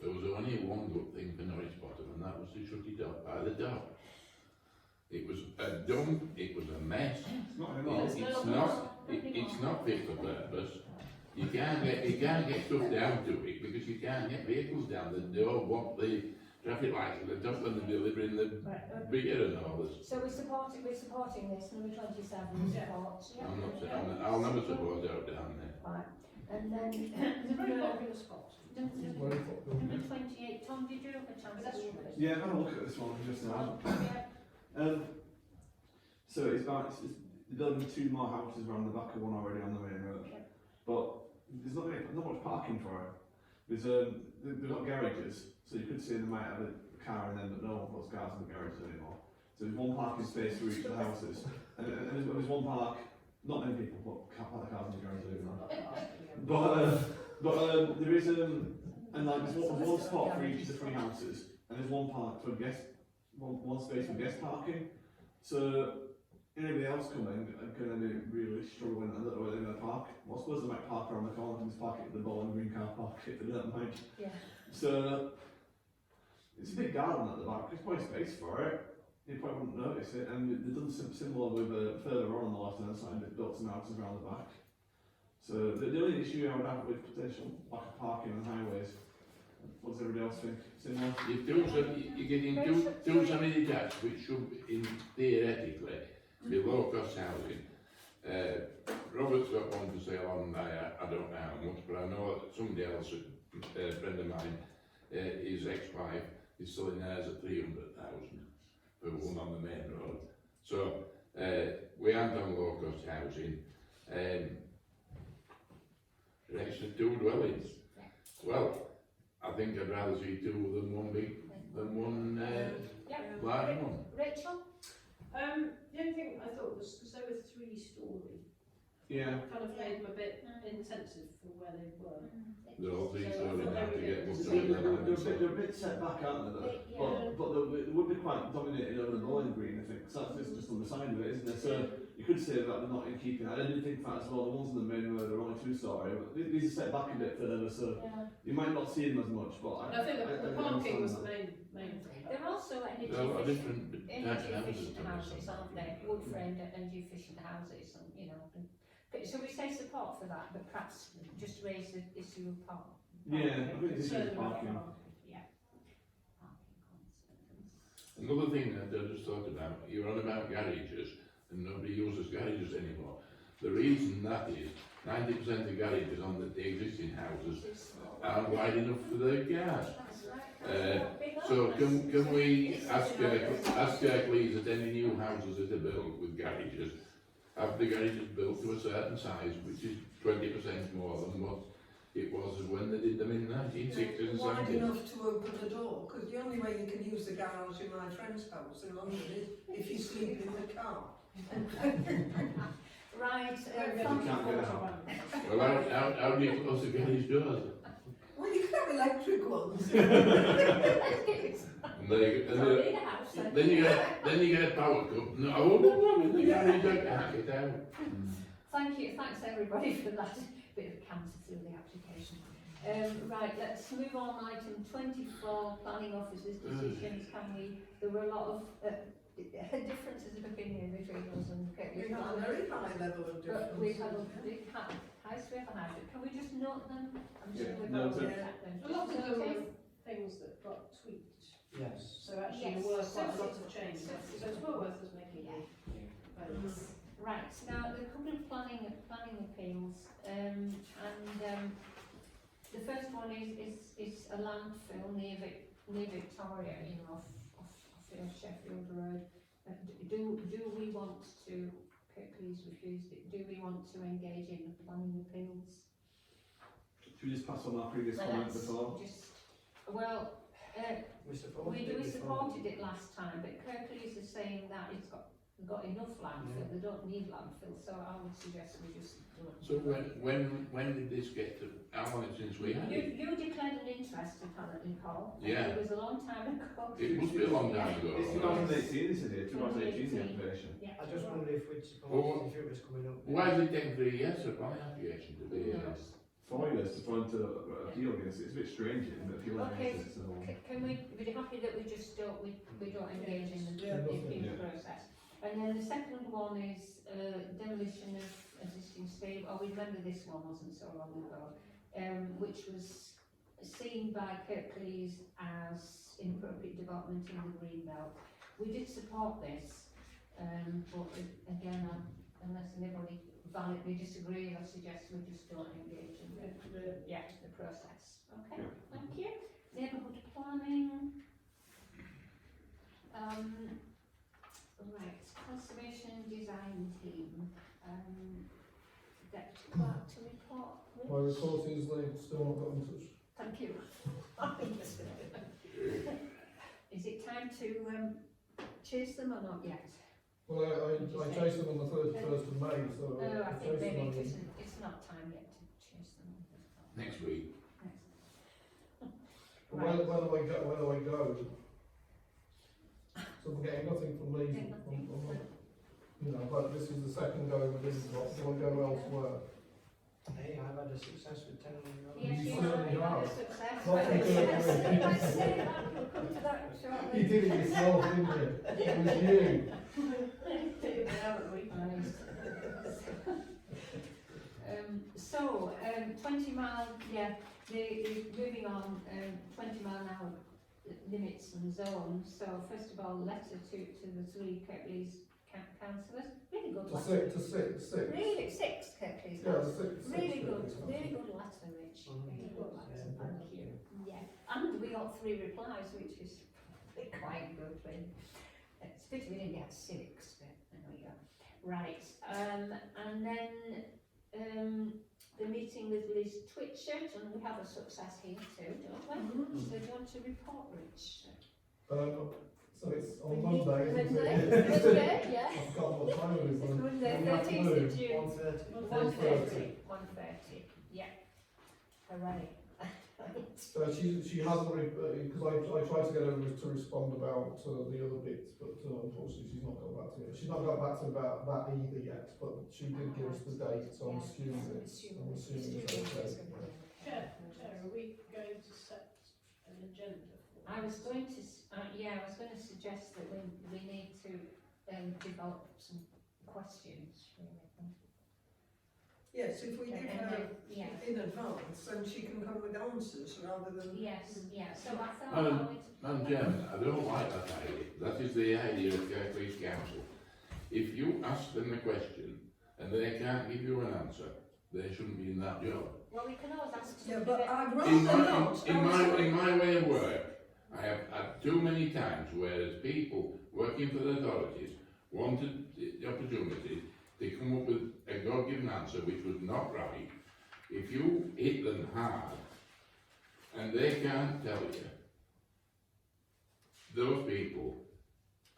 Speaker 3: there was only one good thing for Norwich Bottom, and that was to shut it off by the top. It was a dump, it was a mess,
Speaker 2: It's not anymore.
Speaker 3: it's not fit for purpose. You can't get stuff down to it because you can't get vehicles down. They don't want the traffic lights at the top when they're delivering the
Speaker 1: Right,
Speaker 3: beer and all this.
Speaker 1: so we're supporting this, number 27,
Speaker 5: Yeah.
Speaker 1: support. Yeah.
Speaker 3: I'm not, I'll never support out down there.
Speaker 1: Right, and then
Speaker 5: It's a very
Speaker 1: number,
Speaker 5: popular spot.
Speaker 7: Very popular.
Speaker 1: number 28, Tom, did you have a chance to look at it?
Speaker 2: Yeah, have a look at this one just now.
Speaker 1: Yeah.
Speaker 2: So it's they're building 2 more houses around the back of one already on the main road.
Speaker 1: Yeah.
Speaker 2: But there's not much parking for it. There's they've got garages, so you could see they might have a car in them, but no one puts cars in the garages anymore. So there's one parking space for each of the houses, and there's one park. Not many people can't park their cars in the garage anymore. But there is and like there's one spot for each of the 3 houses, and there's one space for guest parking. So anybody else coming are going to be really struggling. I don't know where they're going to park. Well, I suppose they might park around the corner and just park it at the Bowling Green car park if they don't mind.
Speaker 1: Yeah.
Speaker 2: So, it's a big garden at the back, there's plenty of space for it. You probably wouldn't notice it, and they've done something similar with further on the left hand side, they've built some houses around the back. So, the only issue I would have with potential lack of parking on highways, what does everybody else think? Similar?
Speaker 3: You're getting two semi-detached, which should, theoretically, be low-cost housing. Robert's got one for sale on there, I don't know how much, but I know that somebody else, a friend of mine, his ex-wife, is selling theirs at 300,000 for one on the main road. So, we aren't on low-cost housing. The extra 2 dwellings. Well, I think I'd rather see 2 than one one large one.
Speaker 1: Rachel?
Speaker 5: The only thing I thought was, because they were 3-storey,
Speaker 2: Yeah.
Speaker 5: kind of made them a bit insensitive for where they were.
Speaker 3: They're all 3-storey, they have to get looked
Speaker 2: They're a bit set back, aren't they?
Speaker 1: Yeah.
Speaker 2: But they would be quite dominated over the Bowling Green, I think. So that's just on the side of it, isn't it? So you could say that they're not in keeping. I didn't think that as well. The ones on the main road are only 2-storey, but these are set back a bit further, so
Speaker 1: Yeah.
Speaker 2: you might not see them as much. But
Speaker 5: And I think the parking was the
Speaker 2: understand
Speaker 5: main thing.
Speaker 1: There are also energy
Speaker 3: There are a lot of
Speaker 1: efficient,
Speaker 3: different
Speaker 1: energy
Speaker 3: types of houses.
Speaker 1: efficient houses, aren't there? Wood framed energy efficient houses, and you know. Shall we say support for that, but perhaps just raise the issue of parking?
Speaker 2: Yeah, I think it's
Speaker 5: Concern
Speaker 2: just
Speaker 5: about
Speaker 2: parking.
Speaker 1: Yeah. Parking concerns.
Speaker 3: Another thing that I just thought about, you're on about garages, and nobody uses garages anymore. The reason that is, 90% of garages on the existing houses aren't wide enough for their cars. So can we ask please that any new houses that are built with garages, have the garages built to a certain size, which is 20% more than what it was when they did them in 1960s and
Speaker 8: Wide
Speaker 3: 70s.
Speaker 8: enough to open the door, because the only way you can use the garage in my friend's house in London is if you sleep in the car.
Speaker 1: Right,
Speaker 2: You can't get out.
Speaker 3: Well, how do you close the garage doors?
Speaker 8: Well, you can have electric ones.
Speaker 3: And then you get a power cut. No, I won't in the garage, I can't get out.
Speaker 1: Thank you, thanks everybody for that bit of canter through the application. Right, let's move on. Item 24, planning officers' decisions. There were a lot of differences of opinion between us and
Speaker 8: We have a very high level of difference.
Speaker 1: But we have a big highest we ever had. Can we just note them? I'm sure
Speaker 2: Yeah,
Speaker 1: we've
Speaker 2: note
Speaker 1: all
Speaker 2: it.
Speaker 1: looked at them.
Speaker 5: A lot of
Speaker 1: Is that
Speaker 5: them
Speaker 1: okay?
Speaker 5: were things that got tweaked.
Speaker 4: Yes.
Speaker 5: So actually
Speaker 1: Yes.
Speaker 5: there were
Speaker 1: So
Speaker 5: quite a lot
Speaker 1: it's-
Speaker 5: of changes.
Speaker 1: so-
Speaker 5: So it's well worth us making
Speaker 1: Yeah.
Speaker 5: votes.
Speaker 1: Right, now there are a couple of planning appeals, and the first one is a landfill near Victoria, you know, off Sheffield Road. Do we want to, please refused it, do we want to engage in the planning appeals?
Speaker 2: Should we just pass on our previous
Speaker 1: Well,
Speaker 2: comment
Speaker 1: that's
Speaker 2: before?
Speaker 1: just, well,
Speaker 4: We supported it
Speaker 1: we
Speaker 4: before.
Speaker 1: supported it last time, but Kirklees is saying that it's got enough landfill, they don't need landfill, so I would suggest we just.
Speaker 3: So when did this get to, how long since we had it?
Speaker 1: You declared an interest apparently, Paul.
Speaker 3: Yeah.
Speaker 1: It was a long time ago.
Speaker 3: It must be a long time ago.
Speaker 2: It's 2018, this is it, 2018 the application.
Speaker 1: Yeah.
Speaker 4: I just wondered if we'd support
Speaker 3: Well,
Speaker 4: it if it was coming up.
Speaker 3: Why does it take 3 years for a planning application to be?
Speaker 1: No.
Speaker 2: 4 years to try to appeal against it, it's a bit strange, isn't it, appeal
Speaker 1: Okay.
Speaker 2: against it, so.
Speaker 1: Can we be happy that we just don't, we don't engage in the
Speaker 8: Yeah.
Speaker 1: appeal
Speaker 2: Yeah.
Speaker 1: process? And then the second one is demolition of existing stable. Oh, we remember this one wasn't so long ago, which was seen by Kirklees as inappropriate development in the green belt. We did support this, but again, unless anybody validly disagrees, I suggest we just don't engage in the process. Okay,
Speaker 2: Yeah.
Speaker 1: thank you. Neighbourhood planning. Right, conservation design team. Deputy Clerk to report.
Speaker 7: My report is they've still not got in touch.
Speaker 1: Thank you. Is it time to chase them or not yet?
Speaker 7: Well, I chased them on the 31st of May, so
Speaker 1: No, I
Speaker 7: I've
Speaker 1: think
Speaker 7: chased
Speaker 1: maybe
Speaker 7: them on
Speaker 1: it's not time yet to chase them.
Speaker 3: Next week.
Speaker 7: But where do I go? So I'm getting nothing from Lee.
Speaker 1: Nothing.
Speaker 7: you know, but this is the second go with this lot, so I go elsewhere.
Speaker 4: Hey, I've had a success with 10 million.
Speaker 1: Yes,
Speaker 7: You
Speaker 1: you
Speaker 7: certainly
Speaker 1: have
Speaker 7: have.
Speaker 1: a success.
Speaker 7: Not
Speaker 1: But
Speaker 7: to do it
Speaker 1: let's
Speaker 7: with-
Speaker 1: let's say that, we'll come to that shortly.
Speaker 7: You did it yourself, didn't you? It was you.
Speaker 5: Haven't we?
Speaker 1: So, 20 mile, yeah, moving on, 20 mile an hour limits and zones. So first of all, letter to the three Kirklees councillors. Really good letter.
Speaker 7: Six.
Speaker 1: Really, six Kirklees
Speaker 7: Yeah,
Speaker 1: councillors.
Speaker 7: six.
Speaker 1: Really good
Speaker 7: Kirklees.
Speaker 1: letter, Rich. Really good letter,
Speaker 7: Yeah.
Speaker 1: thank you. Yeah, and we got 3 replies, which is quite good. Really. It's a bit we had 6, but there we go. Right, and then the meeting with Liz Twitchett, and we have a success here too, don't we? So do you want to report, Rich?
Speaker 7: So it's on Monday, isn't
Speaker 1: Monday,
Speaker 7: it?
Speaker 1: Monday, yeah.
Speaker 7: I've got what time it is.
Speaker 1: It's
Speaker 7: then.
Speaker 1: Monday,
Speaker 7: In the
Speaker 1: 13th
Speaker 7: afternoon.
Speaker 1: of June.
Speaker 4: 1:30.
Speaker 1: 1:30. 1:30, yeah. Hooray.
Speaker 7: So she hasn't, because I tried to get her to respond about the other bits, but unfortunately she's not got back to me. She's not got back to me about that either yet, but she did give us the date, so I'm assuming it's okay.
Speaker 5: Chair, are we going to set an agenda for
Speaker 1: I was going to, I was going to suggest that we need to develop some questions, really.
Speaker 8: Yes, if we give her
Speaker 1: Yeah.
Speaker 8: in advance, then she can come with answers rather than.
Speaker 1: Yes, yeah, so I thought.
Speaker 3: Madam Chairman, I don't like that idea. That is the idea of Kirklees Council. If you ask them a question and they can't give you an answer, they shouldn't be in that job.
Speaker 1: Well, we can always ask.
Speaker 8: Yeah,
Speaker 1: somebody
Speaker 8: but I'd
Speaker 3: In
Speaker 8: rather
Speaker 3: my,
Speaker 8: not.
Speaker 3: in my way of work, I have had too many times where people working for the authorities wanted the opportunity to come up with a God-given answer which was not right. If you hit them hard and they can't tell you, those people,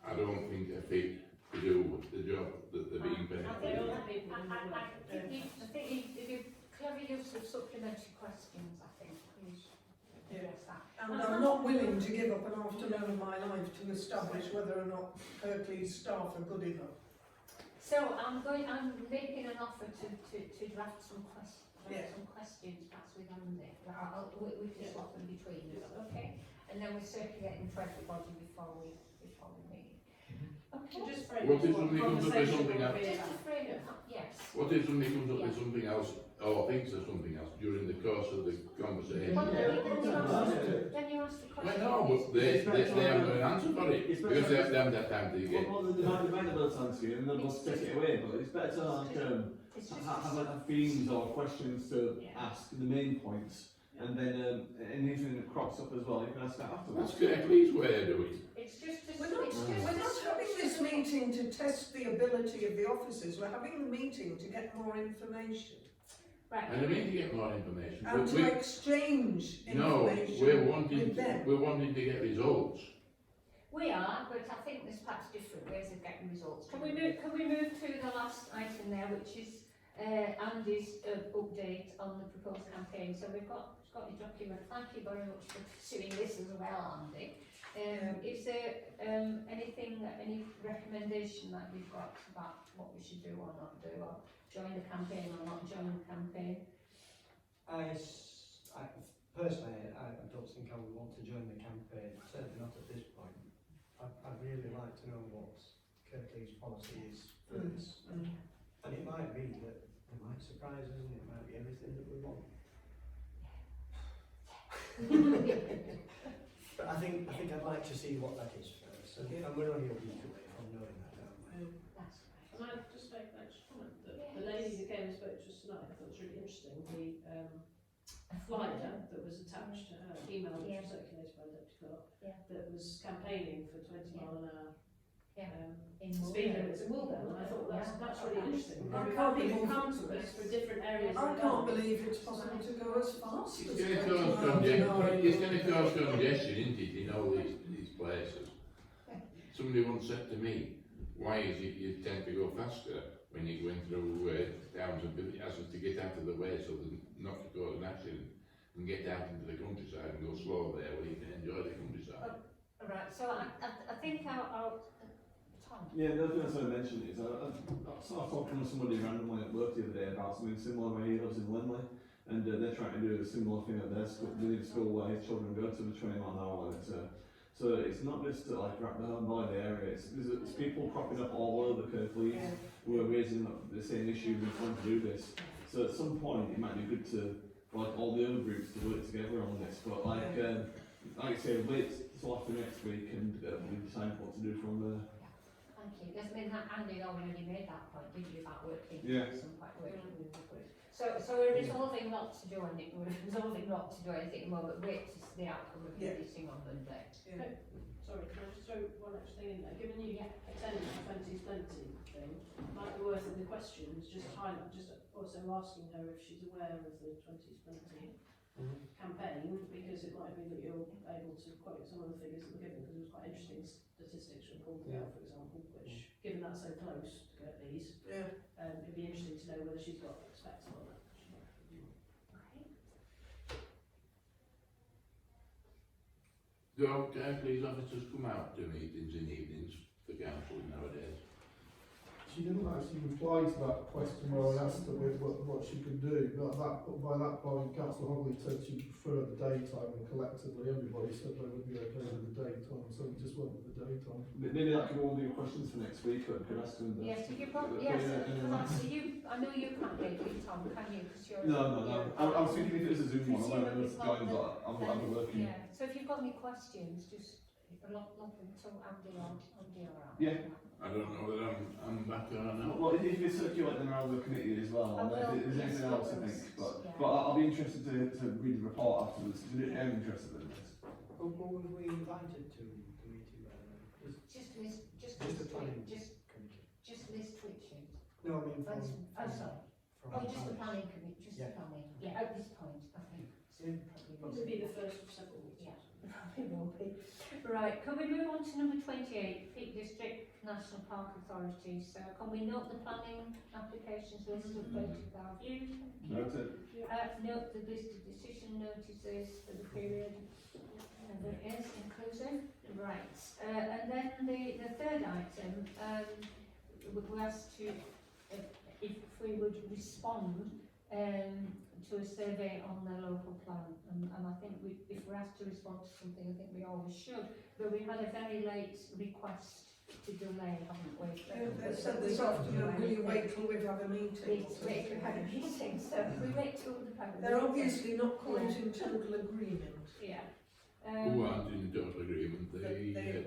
Speaker 3: I don't think are fit to do the job that they're being paid
Speaker 1: I
Speaker 3: for.
Speaker 1: think
Speaker 5: All the people in the work
Speaker 1: I think if you clever use of supplementary questions, I think you should address that.
Speaker 8: And I'm not willing to give up an afternoon of my life to establish whether or not Kirklees staff are good enough.
Speaker 1: So I'm making an offer to draft some questions perhaps with Andy. We can swap them between us, okay? And then we circulate them to everybody before we meet. Okay.
Speaker 5: To just frame
Speaker 3: What
Speaker 5: it
Speaker 3: if
Speaker 5: as what
Speaker 3: somebody comes up with
Speaker 5: conversation
Speaker 3: something
Speaker 5: will
Speaker 3: else?
Speaker 5: be
Speaker 1: Just to
Speaker 5: about.
Speaker 1: frame it up, yes.
Speaker 3: What if somebody comes up with something else or thinks of something else during the course of the conversation?
Speaker 1: Well, then you ask the
Speaker 3: Well,
Speaker 1: question.
Speaker 3: no, but they haven't got an answer for it
Speaker 2: It's
Speaker 3: because
Speaker 2: better-
Speaker 3: they haven't had time to get.
Speaker 2: Well, they might be able to answer you and they'll just take it away, but it's better to
Speaker 1: It's just
Speaker 2: have like themes or questions to
Speaker 1: Yeah.
Speaker 2: ask, the main points, and then anything that crops up as well, you can ask that afterwards.
Speaker 3: That's Kirklees' way of doing it.
Speaker 1: It's just
Speaker 8: We're not having this meeting to test the ability of the officers, we're having the meeting to get more information
Speaker 1: Right.
Speaker 3: And I mean to get more information,
Speaker 8: and
Speaker 3: but
Speaker 8: to exchange
Speaker 3: no,
Speaker 8: information with them.
Speaker 3: we're wanting to get results.
Speaker 1: We are, but I think there's perhaps different ways of getting results. Can we move to the last item there, which is Andy's update on the proposed campaign? So we've got your document. Thank you very much for pursuing this as well, Andy. Is there any recommendation that you've got about what we should do or not do, or join the campaign or not join the campaign?
Speaker 4: Personally, I don't think I would want to join the campaign, certainly not at this point. I'd really like to know what Kirklees' policy is for this. And it might be that it might surprise us and it might be everything that we want. But I think I'd like to see what that is first. And we're only a week away from knowing that, aren't we?
Speaker 1: That's right.
Speaker 5: Can I just make an extra comment that the lady who came and spoke to us tonight, I thought was really interesting, the flyer that was attached to her email, which was circulated by the Deputy Clerk, that was campaigning for 20 mile an hour speed limits in Woolwell, and I thought that's really interesting.
Speaker 8: I
Speaker 5: We've
Speaker 8: can't
Speaker 5: got people
Speaker 8: believe-
Speaker 5: councillors for different areas.
Speaker 8: I
Speaker 5: of the
Speaker 8: can't
Speaker 5: town.
Speaker 8: believe it's possible to go as fast
Speaker 3: It's
Speaker 8: as
Speaker 3: going to
Speaker 8: 20
Speaker 3: cause
Speaker 8: miles an hour.
Speaker 3: congestion, isn't it, in all these places? Somebody once said to me, why is it you tend to go faster when you're going through towns and villages, as to get out of the way so that not to cause an accident, and get out into the countryside and go slow there where you can enjoy the countryside.
Speaker 1: Right, so I think our Tom?
Speaker 2: Yeah, the other thing I mentioned is I was talking to somebody randomly at work the other day about something similar where he lives in Linley, and they're trying to do a similar thing at their school, the school where his children go to the 20 mile an hour, and so it's not just like right down by the area, there's people cropping up all over Kirklees who are raising up the same issues and trying to do this. So at some point it might be good to, like all the other groups, to work together on this, but like I say, wait till after next week and we decide what to do from there.
Speaker 1: Thank you. Because I mean, Andy already made that point, didn't you, about working
Speaker 2: Yeah.
Speaker 1: with some quite working with the group. So we're resolving not to do anything, we're resolving not to do anything more, but wait to see the outcome of the meeting on Monday.
Speaker 8: Yeah.
Speaker 5: Sorry, can I just throw one extra thing in there? Given you attended the 20's plenty thing, it might be worth in the questions just highlight, just also asking her if she's aware of the 20's plenty campaign, because it might be that you're able to quote some of the figures that were given, because there was quite interesting statistics from Caldwell, for example, which, given that's so close to Kirklees, it'd be interesting to know whether she's got perspective on that.
Speaker 3: Do Kirklees officers come out to meetings in evenings for council nowadays?
Speaker 7: She didn't actually reply to that question where I asked her what she could do. By that point, Councillor Hogley said she preferred the daytime, and collectively everybody said they would be okay with the daytime, so we just went with the daytime.
Speaker 2: Maybe that could all be your questions for next week, or could ask them.
Speaker 1: Yes, if you probably, yes, because I know you can't make it, Tom, can you? Because you're.
Speaker 2: No. I was thinking if it was a Zoom one, I might be able to join, but I'm working.
Speaker 1: Yeah, so if you've got any questions, just log them to Andy or Al.
Speaker 2: Yeah.
Speaker 3: I don't know whether I'm back or not.
Speaker 2: Well, if you circulate them around the committee as well, and if there's anything else, I think. But I'll be interested to read the report afterwards, because I'm interested in this.
Speaker 4: Who were we invited to the meeting by the way?
Speaker 1: Just list
Speaker 4: planning
Speaker 1: Twitching.
Speaker 4: committee?
Speaker 1: Just list Twitching.
Speaker 4: No, I mean from.
Speaker 1: Sorry. Just the planning committee, just the planning. Yeah, at this point, I think.
Speaker 5: Probably be the first of several weeks.
Speaker 1: Yeah, probably will be. Right, can we move on to number 28, Peak District National Park Authority. So can we note the planning applications list of voted values?
Speaker 2: Noted.
Speaker 1: Note the list of decision notices for the period. There it is, inclusive. Right, and then the third item, we asked to, if we would respond to a survey on their local plan, and I think if we're asked to respond to something, I think we always should, but we had a very late request to delay, haven't we?
Speaker 8: They said this afternoon, will you wait till we've had a meeting?
Speaker 1: Wait, we had a meeting, so we wait till the meeting.
Speaker 8: They're obviously not quite in total agreement.
Speaker 1: Yeah.
Speaker 3: Who aren't in total agreement? The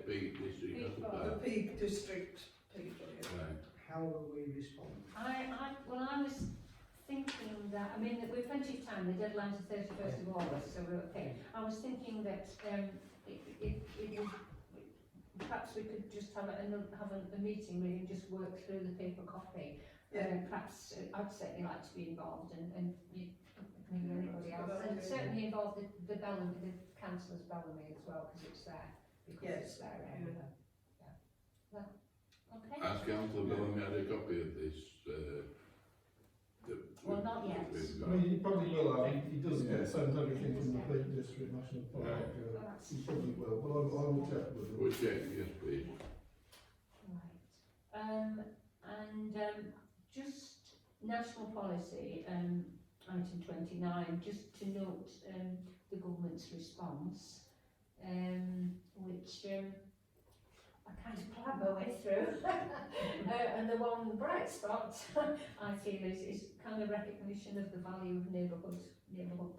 Speaker 3: Peak District of
Speaker 8: The Peak District people, yeah.
Speaker 3: Right.
Speaker 4: How will we respond?
Speaker 1: I was thinking that, I mean, we've plenty of time, the deadline's the 31st of August, so we're okay. I was thinking that perhaps we could just have a meeting really and just work through the paper copy. Perhaps I'd certainly like to be involved, and maybe anybody else, and certainly involve the councillors Bellamy as well, because it's there, because it's their area. Okay.
Speaker 3: Has Councillor Bellamy had a copy of this?
Speaker 1: Well, not yet.
Speaker 7: I mean, he probably will have, he does get sent everything from the Peak District National Park, he probably will, but I will check with him.
Speaker 3: We'll check, yes please.
Speaker 1: Right. Just national policy, item 29, just to note the government's response, which I kind of planned my way through. And the one bright spot I feel is kind of recognition of the value of neighbourhood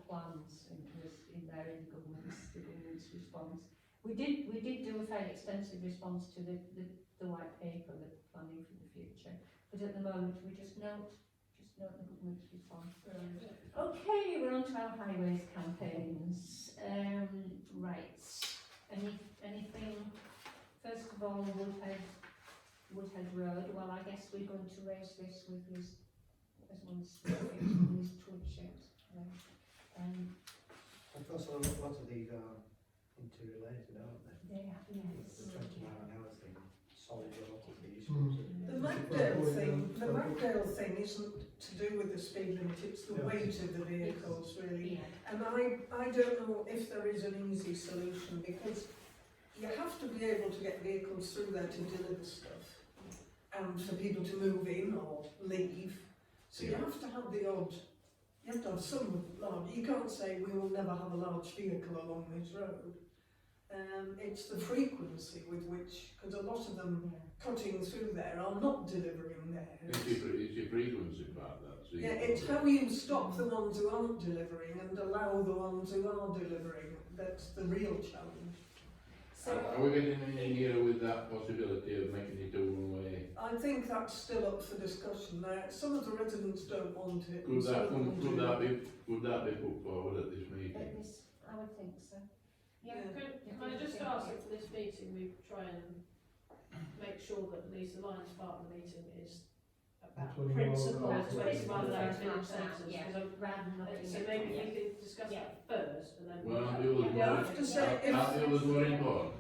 Speaker 1: plans in the government's response. We did do a fairly extensive response to the white paper, the planning for the future, but at the moment we just note the government's response. Okay, we're on to our highways campaigns. Right, anything? First of all, Woodhead Road. Well, I guess we're going to raise this with Liz, as one Liz Twitchett.
Speaker 4: Of course, a lot of these are interrelated, aren't they?
Speaker 1: They are, yes.
Speaker 4: The 20 mile an hour thing, solid a lot of the issues.
Speaker 8: The Magdale thing isn't to do with the speed limit, it's the weight of the vehicles really.
Speaker 1: Yeah.
Speaker 8: And I don't know if there is an easy solution, because you have to be able to get vehicles through there to deliver stuff. and for people to move in or leave. So you have to have the odd, you have to have some large, you can't say we will never have a large vehicle along this road. It's the frequency with which, because a lot of them cutting through there are not delivering there.
Speaker 3: It's your frequency part, that's it.
Speaker 8: Yeah, it's how you stop the ones who aren't delivering and allow the ones who are delivering. That's the real challenge.
Speaker 1: So,
Speaker 3: Are we getting any nearer with that possibility of making it a one-way?
Speaker 8: I think that's still up for discussion there. Some of the residents don't want it. and
Speaker 3: Could
Speaker 8: some
Speaker 3: that
Speaker 8: of them
Speaker 3: come,
Speaker 8: do.
Speaker 3: would that be put forward at this
Speaker 1: at
Speaker 3: meeting?
Speaker 1: this, I would think so.
Speaker 5: Yeah,
Speaker 8: Yeah.
Speaker 5: can I just ask if for this meeting we try and make sure that at least the Lions part of the meeting is about
Speaker 7: 20 miles an
Speaker 5: principle,
Speaker 7: hour.
Speaker 5: 20 mile an hour
Speaker 1: Yeah.
Speaker 5: village centres,
Speaker 1: Yeah.
Speaker 5: because
Speaker 1: Rather than looking
Speaker 5: so
Speaker 1: at-
Speaker 5: maybe
Speaker 1: yeah.
Speaker 5: we could discuss
Speaker 1: Yeah.
Speaker 5: that first and then.
Speaker 3: Well, aren't the others
Speaker 8: Yeah, I
Speaker 3: more,
Speaker 8: have to say, if-
Speaker 3: aren't the others more important?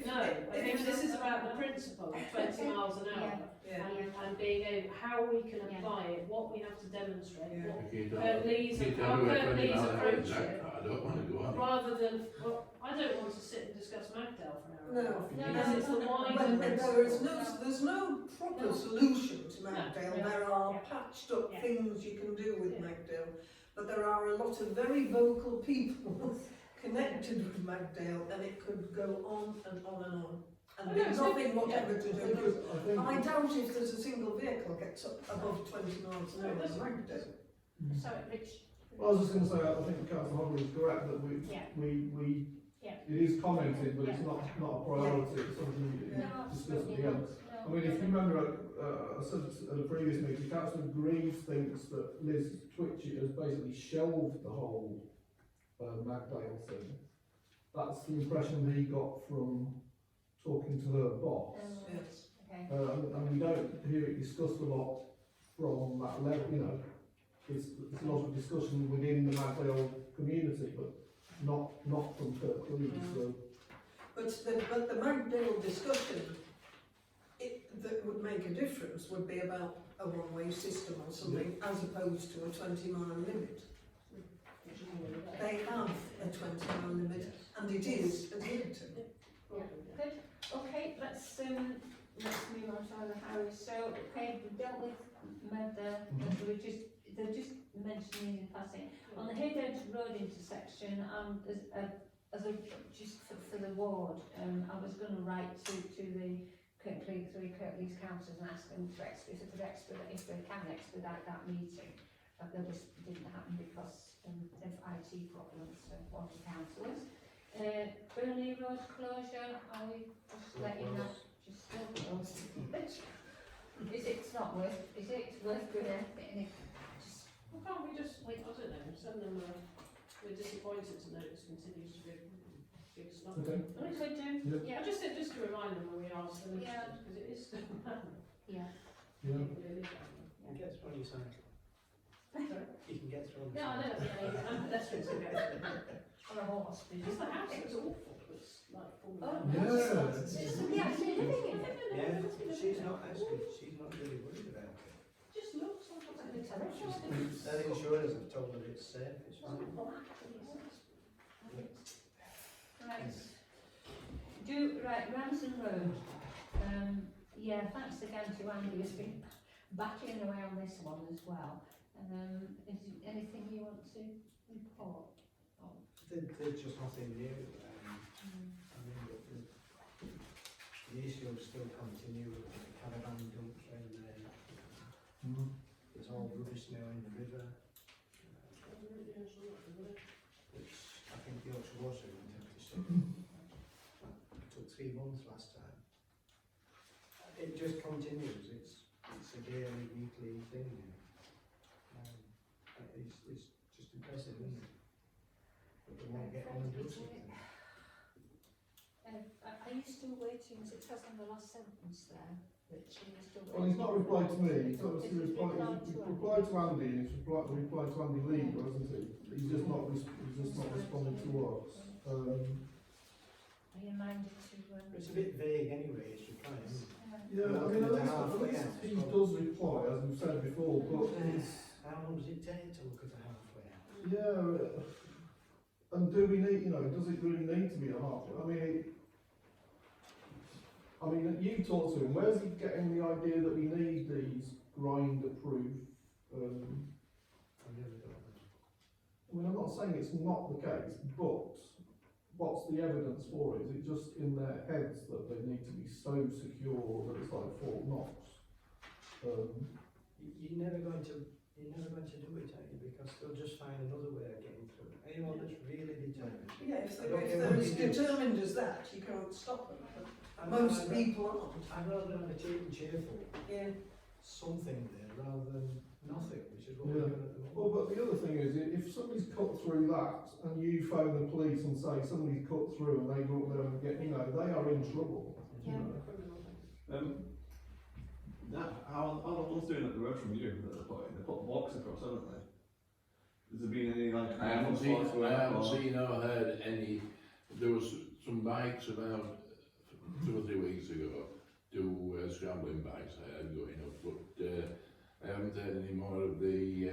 Speaker 5: No, I think this is about the principle, 20 miles an hour.
Speaker 8: Yeah.
Speaker 5: And being able, how we can
Speaker 1: Yeah.
Speaker 5: apply it, what we have to demonstrate,
Speaker 8: Yeah.
Speaker 5: what
Speaker 3: Okay,
Speaker 5: Kurt Lee's,
Speaker 3: you
Speaker 5: how
Speaker 3: tell me where
Speaker 5: Kurt
Speaker 3: 20
Speaker 5: Lee's
Speaker 3: miles an hour
Speaker 5: approach
Speaker 3: is,
Speaker 5: it,
Speaker 3: I don't want to go on it.
Speaker 5: rather than, well, I don't want to sit and discuss Magdale for an hour.
Speaker 8: No.
Speaker 5: Because it's the wider
Speaker 8: Well,
Speaker 5: principle.
Speaker 8: there's no proper
Speaker 5: No.
Speaker 8: solution to Magdale.
Speaker 1: No.
Speaker 8: There are
Speaker 1: Yeah.
Speaker 8: patched up
Speaker 1: Yeah.
Speaker 8: things you can do with
Speaker 5: Yeah.
Speaker 8: Magdale, but there are a lot of very vocal people connected with Magdale, and it could go on and on and on. And
Speaker 5: Oh, no,
Speaker 8: there's
Speaker 5: it's
Speaker 8: nothing whatever to do.
Speaker 7: I think,
Speaker 8: I doubt if there's a single vehicle gets up above 20 miles an hour in Magdale.
Speaker 1: So, Rich.
Speaker 7: well, I was just going to say, I think Councillor Hoggle is correct that
Speaker 1: Yeah.
Speaker 7: we
Speaker 1: Yeah.
Speaker 7: it is commented, but it's
Speaker 1: Yeah.
Speaker 7: not a priority, it's something you
Speaker 1: No,
Speaker 7: discuss at
Speaker 1: absolutely
Speaker 7: the end.
Speaker 1: not.
Speaker 7: I mean, if you remember, I said at a previous meeting, Councillor Greaves thinks that Liz Twitchett has basically shelved the whole Magdale thing. That's the impression he got from talking to her boss.
Speaker 8: Yes.
Speaker 1: Okay.
Speaker 7: And we don't hear it discussed a lot from that level, you know. It's a lot of discussion within the Magdale community, but not from Kirk Cleves, so.
Speaker 8: But the Magdale discussion, that would make a difference would be about a one-way system or something, as opposed to a 20-mile limit. They have a 20-mile limit, and it is adhered to.
Speaker 1: Good. Okay, let's move on to other Harry. So, okay, we dealt with Magda, they're just mentioning in passing. On the Haydown Road intersection, as a, just for the ward, I was going to write to the Kirklees councillors and ask them to if they can expedite that meeting. But that just didn't happen because of IT problems for one of the councillors. Burnley Road closure, are we just letting that just still close? Is it not worth, is it worth doing anything? Just,
Speaker 5: Well, can't we just, I don't know, send them we're disappointed to know it continues to be a big slump.
Speaker 7: Okay.
Speaker 1: we could do,
Speaker 5: I just said, just to remind them when we ask them,
Speaker 1: Yeah.
Speaker 5: because it is still happening.
Speaker 1: yeah.
Speaker 7: Yeah.
Speaker 4: You can get through on your cycle.
Speaker 5: Sorry?
Speaker 4: You can get through on your
Speaker 5: Yeah, I know, I'm pedestrians who go
Speaker 1: On a horse.
Speaker 5: Just the house is awful, it's like falling
Speaker 1: Oh,
Speaker 5: down.
Speaker 7: Yeah.
Speaker 1: It's somebody actually living in it.
Speaker 4: Yeah, she's not really worried about it.
Speaker 5: Just looks like it's a
Speaker 4: The insurers have told her it's safe, it's fine.
Speaker 1: Right, Ramsden Road. Yeah, thanks again to Andy who's been battering away on this one as well. Is there anything you want to report?
Speaker 4: There's just nothing new. I mean, the issues still continue with the caravan dumps in there. There's all rubbish now in the river, which I think the Yorkshire Water went out to see. It took 3 months last time. It just continues, it's a daily, weekly thing now. It's just impressive, isn't it? But they won't get on and do something.
Speaker 1: Are you still waiting, as it says on the last sentence there, that she is still waiting?
Speaker 7: Well, he's not replied to me, he's
Speaker 1: It's
Speaker 7: replied to Andy, and he's replied to Andy Lee, hasn't he? He's just not responding to us.
Speaker 1: Are you minded to?
Speaker 4: It's a bit vague anyway, it's replying, isn't it?
Speaker 7: Yeah, I mean, at least he does reply, as we've said before, but it's,
Speaker 4: How long does it take to look at the halfway house?
Speaker 7: yeah, and do we need, does it really need to be a half? I mean, I mean, you talk to him, where's he getting the idea that we need these grinder-proof,
Speaker 4: I really don't know.
Speaker 7: I mean, I'm not saying it's not the case, but what's the evidence for it? Is it just in their heads that they need to be so secure that it's like Fort Knox?
Speaker 4: You're never going to do it, are you? Because they'll just find another way of getting through. Anyone that's really determined.
Speaker 8: Yeah, if they're as determined as that, you can't stop them. But most people aren't.
Speaker 4: I'd rather have a cheap and cheerful
Speaker 8: Yeah.
Speaker 4: something there rather than nothing, which is what
Speaker 7: Yeah.
Speaker 4: we're doing at the
Speaker 7: Well,
Speaker 4: moment.
Speaker 7: but the other thing is, if somebody's cut through that and you phone the police and say somebody's cut through and they go up there and get, you know, they are in trouble. you
Speaker 1: Yeah.
Speaker 7: know.
Speaker 2: How the ones doing up the road from you, they put blocks across, haven't they? Has there been any like?
Speaker 3: I haven't seen
Speaker 2: or-
Speaker 3: or heard any. There was some bikes about 2 or 3 weeks ago, scrambling bikes I had going up, but I haven't heard any more of the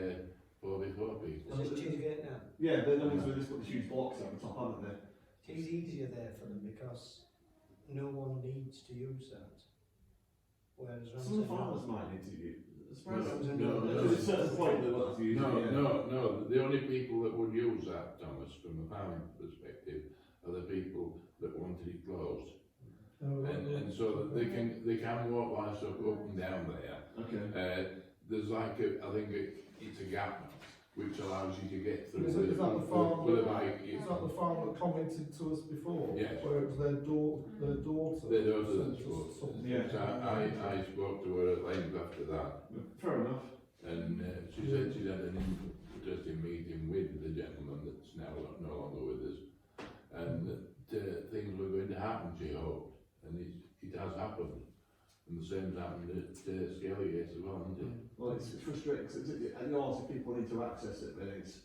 Speaker 3: 4x4 people.
Speaker 4: Is it Cheesegate now?
Speaker 2: Yeah, they're the ones who just put the huge blocks at the top, haven't they?
Speaker 4: It's easier there for them because no one needs to use that. Whereas
Speaker 2: Some
Speaker 4: Ramsden
Speaker 2: farmers might need to use.
Speaker 3: No,
Speaker 2: There's a certain point they want to use it. yeah.
Speaker 3: No, the only people that would use that, Thomas, from a farming perspective, are the people that wanted it closed. And so that they can walk livestock up and down there.
Speaker 2: Okay.
Speaker 3: There's like I think it's a gap which allows you to get through
Speaker 7: Is that the farm
Speaker 3: with a
Speaker 7: that,
Speaker 3: bike.
Speaker 7: is that the farm that commented to us before?
Speaker 3: Yes.
Speaker 7: Where it was their daughter.
Speaker 3: Their daughter
Speaker 7: sent
Speaker 3: that
Speaker 7: us
Speaker 3: spoke.
Speaker 7: something.
Speaker 2: Yeah.
Speaker 3: So I spoke to her at length after that,
Speaker 2: Fair enough.
Speaker 3: and she said she'd had an interesting meeting with the gentleman that's now no longer with us, and that things were going to happen, she hoped, and it has happened. And the same's happened at Scaligate as well, hasn't it?
Speaker 2: Well, it's frustrating because at yours, if people need to access it, then it's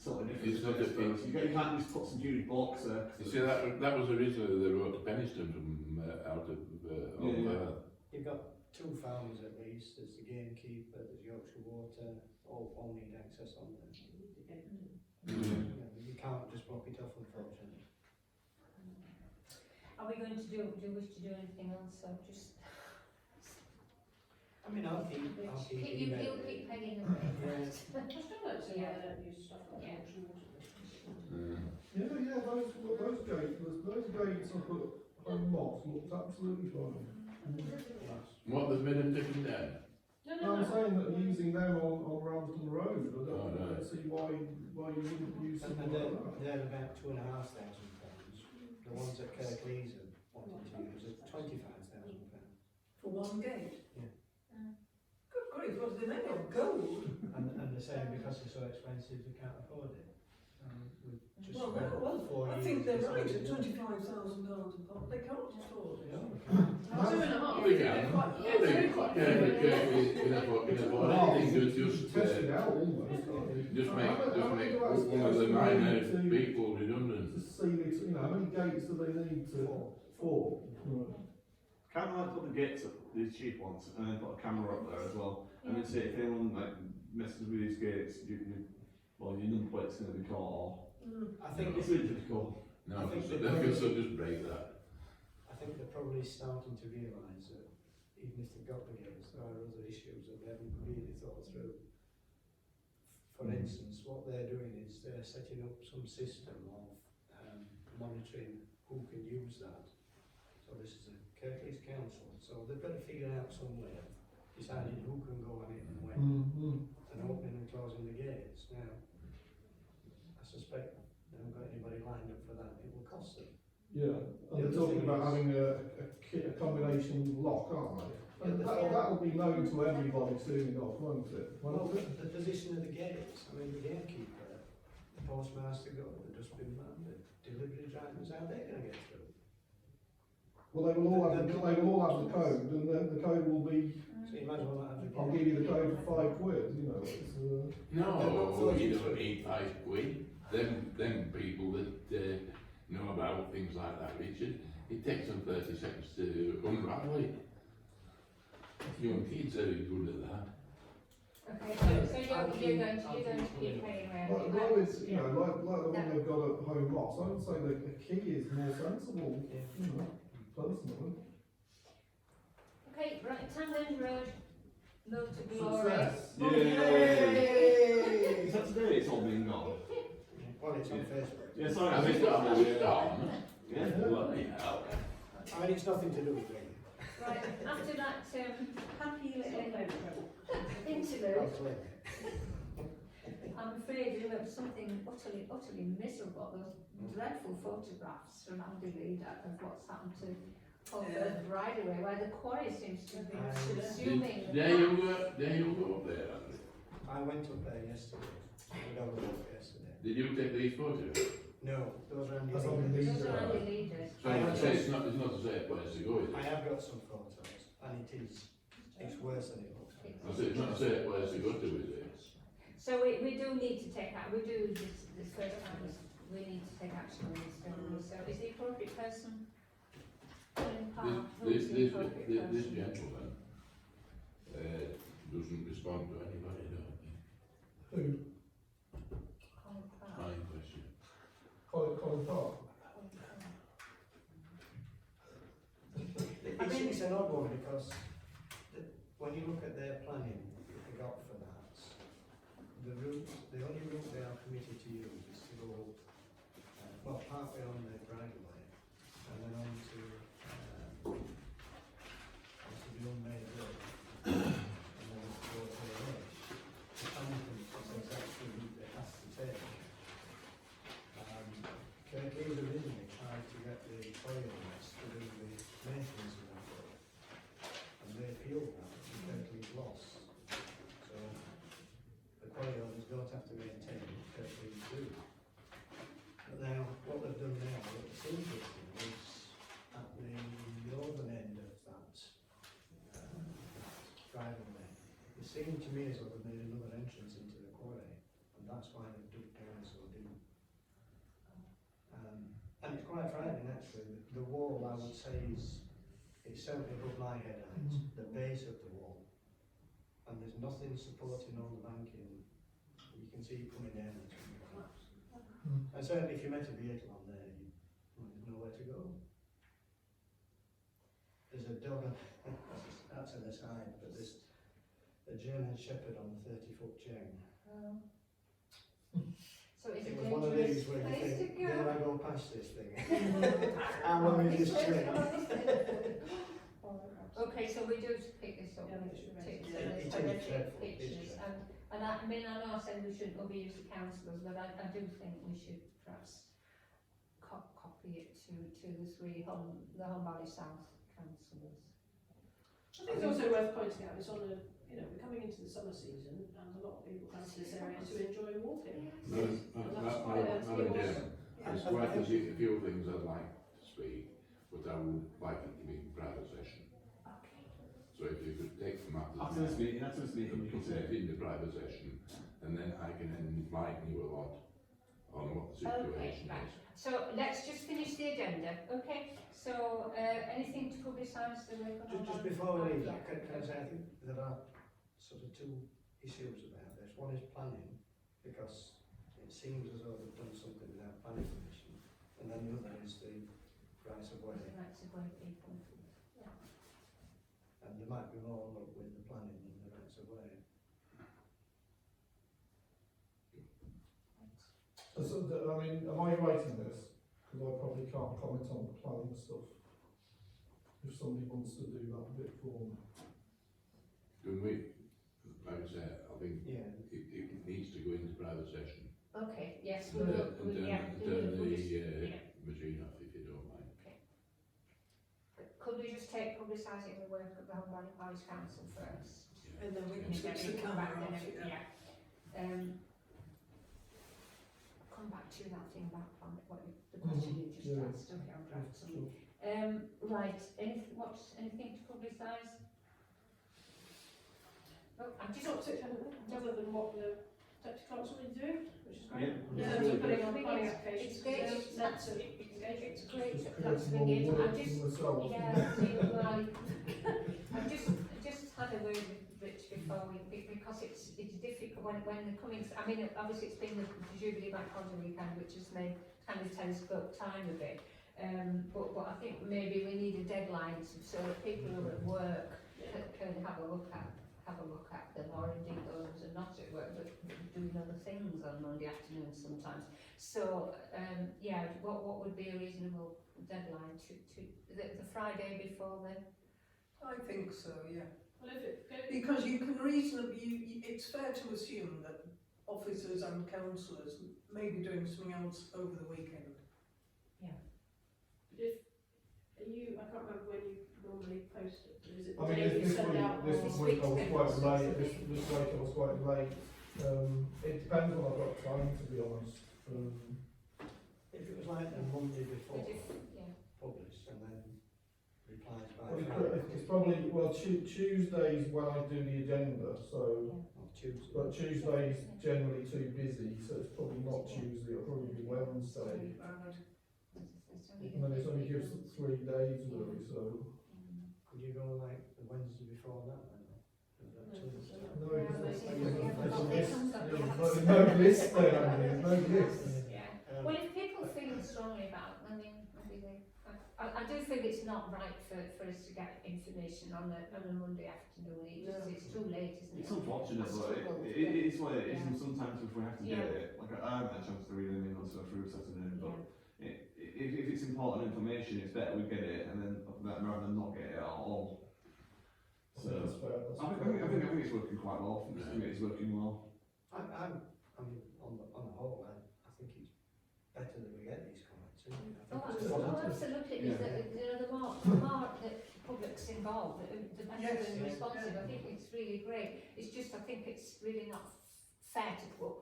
Speaker 2: totally different.
Speaker 3: It's not
Speaker 2: isn't it?
Speaker 3: different.
Speaker 2: You can't just put some huge blocks there.
Speaker 3: You see, that was originally the road to Penistone from out of
Speaker 2: Yeah.
Speaker 4: You've got 2 farms at least. There's the gamekeeper, there's Yorkshire Water, all need access on there. You can't just block it off, unfortunately.
Speaker 1: Are we going to do you wish to do anything else, or just?
Speaker 4: I mean, I'll keep
Speaker 1: You'll
Speaker 4: emailing.
Speaker 1: keep pegging away.
Speaker 4: Yeah.
Speaker 5: I still like to use stuff like
Speaker 1: Yeah.
Speaker 5: auction water.
Speaker 7: Yeah, those gates up at Home Moss looked absolutely fine.
Speaker 3: What, they've made them taken down?
Speaker 4: Oh,
Speaker 7: I'm saying that using them on Ramsden Road, I
Speaker 3: Oh, no.
Speaker 7: don't see why you wouldn't use
Speaker 4: And
Speaker 7: something like that.
Speaker 4: they're about £2,500. The ones at Kirklees are wanting to use are £25,000.
Speaker 8: For one gate.
Speaker 4: Yeah.
Speaker 8: Good grief, what are they made of? Gold?
Speaker 4: And they're saying because they're so expensive they can't afford it. We've just
Speaker 8: Well,
Speaker 4: spent
Speaker 8: well,
Speaker 4: 4
Speaker 8: I
Speaker 4: years
Speaker 8: think they're right
Speaker 4: deciding
Speaker 8: at
Speaker 4: that-
Speaker 8: £25,000 a pop. They can't afford it.
Speaker 4: No.
Speaker 5: 2.5.
Speaker 3: They can. Can afford anything, just
Speaker 7: Test it out almost, can't you?
Speaker 3: just make
Speaker 7: How many
Speaker 3: one of the
Speaker 7: gates
Speaker 3: minor
Speaker 7: do they need
Speaker 3: people redundant.
Speaker 7: to see it, you know, how many gates do they need to? 4. Right.
Speaker 2: Can't I put the gates up, these cheap ones, and then put a camera up there as well? And then say if anyone like messes with these gates, your number plate's going to be caught. Or
Speaker 4: I think
Speaker 2: it's really difficult.
Speaker 3: No,
Speaker 4: I think
Speaker 3: so
Speaker 4: they
Speaker 3: they
Speaker 4: probably-
Speaker 3: can just break that.
Speaker 4: I think they're probably starting to realise that even if they've got the gates, there are other issues that they haven't really thought through. For instance, what they're doing is they're setting up some system of monitoring who can use that. So this is a Kirklees Council, so they've got to figure out some way of deciding who can go on it and when, and opening and closing the gates. Now, I suspect they haven't got anybody lined up for that. It will cost them.
Speaker 7: Yeah, and they're talking about having a combination lock, aren't they? And that'll be known to everybody soon enough, won't it?
Speaker 4: Well, the position of the gates, I mean, the gatekeeper, the postmaster got the dustbin man, the delivery drivers, how they're going to get through?
Speaker 7: Well, they will all have the code, and the code will be,
Speaker 4: So you might as well not have the
Speaker 7: I'll
Speaker 4: gate.
Speaker 7: give you the code for £5, you know, it's,
Speaker 3: No, you don't need £5. Them people that know about things like that, Richard, it takes them 30 seconds to unravel it. Young kids are good at that.
Speaker 1: Okay, so you're going to keep playing around.
Speaker 7: like with, you know, like the one they've got at Home Moss, I would say that the key is more sensible,
Speaker 4: Yeah.
Speaker 7: you know, personally.
Speaker 1: Okay, right, Town End Road, Road to Glory.
Speaker 7: Success.
Speaker 2: Is that today it's all been gone?
Speaker 4: Well, it's on Facebook.
Speaker 2: Yeah, sorry.
Speaker 3: I think that was done.
Speaker 2: Yeah, bloody hell.
Speaker 4: I mean, it's nothing to do with me.
Speaker 1: Right, after that, happy
Speaker 5: It's
Speaker 1: little
Speaker 5: not paper.
Speaker 1: interlude,
Speaker 4: I'll claim it.
Speaker 1: I'm afraid you have something utterly miserable, those dreadful photographs from Andy Leader of what's happened to Holborn Brideway, where the quarry seems to be subsuming the
Speaker 3: There you
Speaker 1: path.
Speaker 3: were, there you were up there, Andy.
Speaker 4: I went up there yesterday. I went over there yesterday.
Speaker 3: Did you take these photos?
Speaker 4: No, those are Andy
Speaker 7: That's on
Speaker 4: Leaders.
Speaker 1: Those are Andy Leaders.
Speaker 3: So you say it's not a safe place to go, is
Speaker 4: I
Speaker 3: it?
Speaker 4: have got some photos, and it's worse than it looks.
Speaker 3: I said it's not a safe place to go to, is it?
Speaker 1: So we do need to take action, we do this first time, we need to take action on this, don't we? So is the appropriate person Colin Parr? Who's the appropriate
Speaker 3: This
Speaker 1: person?
Speaker 3: gentleman doesn't respond to anybody, don't he?
Speaker 7: Who?
Speaker 1: Colin Parr.
Speaker 3: My question.
Speaker 7: Colin Parr.
Speaker 4: It's an odd one because when you look at their planning that they got for that, the only route they are committed to use is to go, well, partway on the bridleway and then on to the unmade road and then go to the edge. The planning says that's the route they have to take. Kirklees originally tried to get the oilers to do the maintenance of that road, and they appealed that, and Kirklees lost. So the quarry owners don't have to maintain it, Kirklees do. But now, what they've done now, what's interesting is at the northern end of that driveway, it seemed to me as though they made another entrance into the quarry, and that's why they've dug down so deep. And it's quite frightening actually. The wall, I would say, it's certainly above my head height, the base of the wall. And there's nothing supporting all the banking. You can see it coming down and it's going to collapse. And certainly if you met a vehicle on there, there's nowhere to go. There's a dog, that's an aside, but there's a German Shepherd on a 30-foot chain.
Speaker 1: So it's a
Speaker 4: It was one of these
Speaker 1: dangerous
Speaker 4: where you
Speaker 1: place to
Speaker 4: think,
Speaker 1: go.
Speaker 4: dare I go past this thing? How long is this chain?
Speaker 1: Okay, so we do pick this up,
Speaker 5: Yeah,
Speaker 1: and
Speaker 5: it's
Speaker 1: take
Speaker 5: horrendous.
Speaker 1: some
Speaker 4: Yeah, it is
Speaker 1: horrific
Speaker 4: dreadful,
Speaker 1: pictures,
Speaker 4: it's
Speaker 1: and I mean, I know I said we shouldn't overuse the councillors, but I do think we should perhaps copy it to the three Home Valley South councillors.
Speaker 5: I think it's also worth pointing out, it's on a, we're coming into the summer season and a lot of people come to this area to enjoy walking.
Speaker 3: Madam Chairman, there's quite a few things I'd like to speak, but I would like it to be in private session.
Speaker 1: Okay.
Speaker 3: So if you could take the matters
Speaker 2: After this meeting, you can say
Speaker 3: it in the private session, and then I can enlighten you a lot on what the situation
Speaker 1: right.
Speaker 3: is.
Speaker 1: So let's just finish the agenda, okay? So, anything to publicise the work on
Speaker 4: Just before we leave, can I say, I think there are sort of two issues about this. One is planning, because it seems as though they've done something without planning permission, and then the other is the rights of way.
Speaker 1: Rights of way people.
Speaker 4: And there might be more luck with the planning than the rights of way.
Speaker 7: So, I mean, am I writing this? Because I probably can't comment on the planning stuff. If somebody wants to do that bit for me.
Speaker 3: Can we, like I said, I think
Speaker 4: Yeah.
Speaker 3: it needs to go into private session.
Speaker 1: Okay, yes,
Speaker 3: And
Speaker 1: we'll,
Speaker 3: turn
Speaker 1: yeah,
Speaker 3: the machine off if you don't mind.
Speaker 1: Could we just take publicising the work of the Home Valley Parish Council first?
Speaker 8: And then we
Speaker 1: And
Speaker 8: can
Speaker 1: then
Speaker 8: switch the
Speaker 1: come back
Speaker 8: camera
Speaker 1: then,
Speaker 8: off, yeah.
Speaker 1: Come back to that thing about the question you just
Speaker 7: Yeah.
Speaker 1: asked, okay, I'll draft something.
Speaker 7: Sure.
Speaker 1: Right, anything to publicise? Oh, I'm
Speaker 5: It's
Speaker 1: just,
Speaker 5: not particularly anything other than what the deputy clerk's already doing, which is great.
Speaker 2: Yeah.
Speaker 5: In
Speaker 1: Yeah,
Speaker 5: terms
Speaker 1: it's
Speaker 5: of putting on
Speaker 1: great.
Speaker 5: planning
Speaker 1: It's
Speaker 5: applications,
Speaker 1: great.
Speaker 5: there's lots of engagement.
Speaker 1: it's great,
Speaker 7: Just
Speaker 1: that lots of
Speaker 7: create more
Speaker 1: engagement,
Speaker 7: work
Speaker 1: I'm just,
Speaker 7: for myself.
Speaker 1: yeah, I've just had a word with Rich before because it's difficult when they're coming, I mean, obviously it's been the Jubilee Bank Holiday weekend, which has made kind of telescope time a bit, but I think maybe we need a deadline so that people who are at work that can have a look at them, or indeed those who are not at work but doing other things on Monday afternoon sometimes. So yeah, what would be a reasonable deadline to the Friday before then?
Speaker 8: I think so, yeah.
Speaker 5: Well, if it goes,
Speaker 8: Because you can reasonably, it's fair to assume that officers and councillors may be doing something else over the weekend.
Speaker 5: but if, are you, I can't remember when you normally post it, but is it
Speaker 7: I
Speaker 5: the
Speaker 7: mean,
Speaker 5: day you
Speaker 7: this
Speaker 5: send out?
Speaker 7: week
Speaker 5: or-
Speaker 7: I was quite late, this week I was quite late. It depends when I've got time, to be honest.
Speaker 4: If it was like the Monday before
Speaker 1: Would you- yeah.
Speaker 4: published and then replies by
Speaker 7: Well,
Speaker 4: Friday,
Speaker 7: it's probably, well, Tuesdays when I do the agenda, so,
Speaker 4: or Tuesday.
Speaker 7: but Tuesday's generally too busy, so it's probably not Tuesday, it'll probably be Wednesday. And then it only gives 3 days really, so.
Speaker 4: Could you go like the Wednesday before that then? Is that
Speaker 5: No,
Speaker 4: Tuesday?
Speaker 5: so-
Speaker 7: No,
Speaker 1: Yeah,
Speaker 7: because
Speaker 1: but
Speaker 7: there's
Speaker 1: yeah,
Speaker 7: a
Speaker 1: but
Speaker 7: list,
Speaker 1: it comes up,
Speaker 7: there's
Speaker 1: yeah.
Speaker 7: no list there, Andy, there's no list.
Speaker 1: Yeah. Well, if people feel strongly about it, I mean, maybe they. I do think it's not right for us to get information on a Monday afternoon. It's too late, isn't it?
Speaker 2: It's unfortunate, but
Speaker 1: Struggle,
Speaker 2: it's what it is,
Speaker 1: yeah.
Speaker 2: and sometimes if we have to
Speaker 1: Yeah.
Speaker 2: get it, like I haven't had a chance to read anything on stuff through this afternoon, but if it's important information, it's better we get it, and then rather than not get it at all. So,
Speaker 7: That's fair, that's
Speaker 2: I
Speaker 7: fair.
Speaker 2: think it's working quite well for me. I think it's working well.
Speaker 4: I mean, on the whole, I think it's better that we get these comments, isn't it? I think it's positive.
Speaker 1: Absolutely.
Speaker 2: Yeah.
Speaker 1: The more the public's involved, the better
Speaker 8: Yes,
Speaker 1: and
Speaker 8: yes,
Speaker 1: responsive.
Speaker 8: yeah.
Speaker 1: I think it's really great. It's just I think it's really not fair to put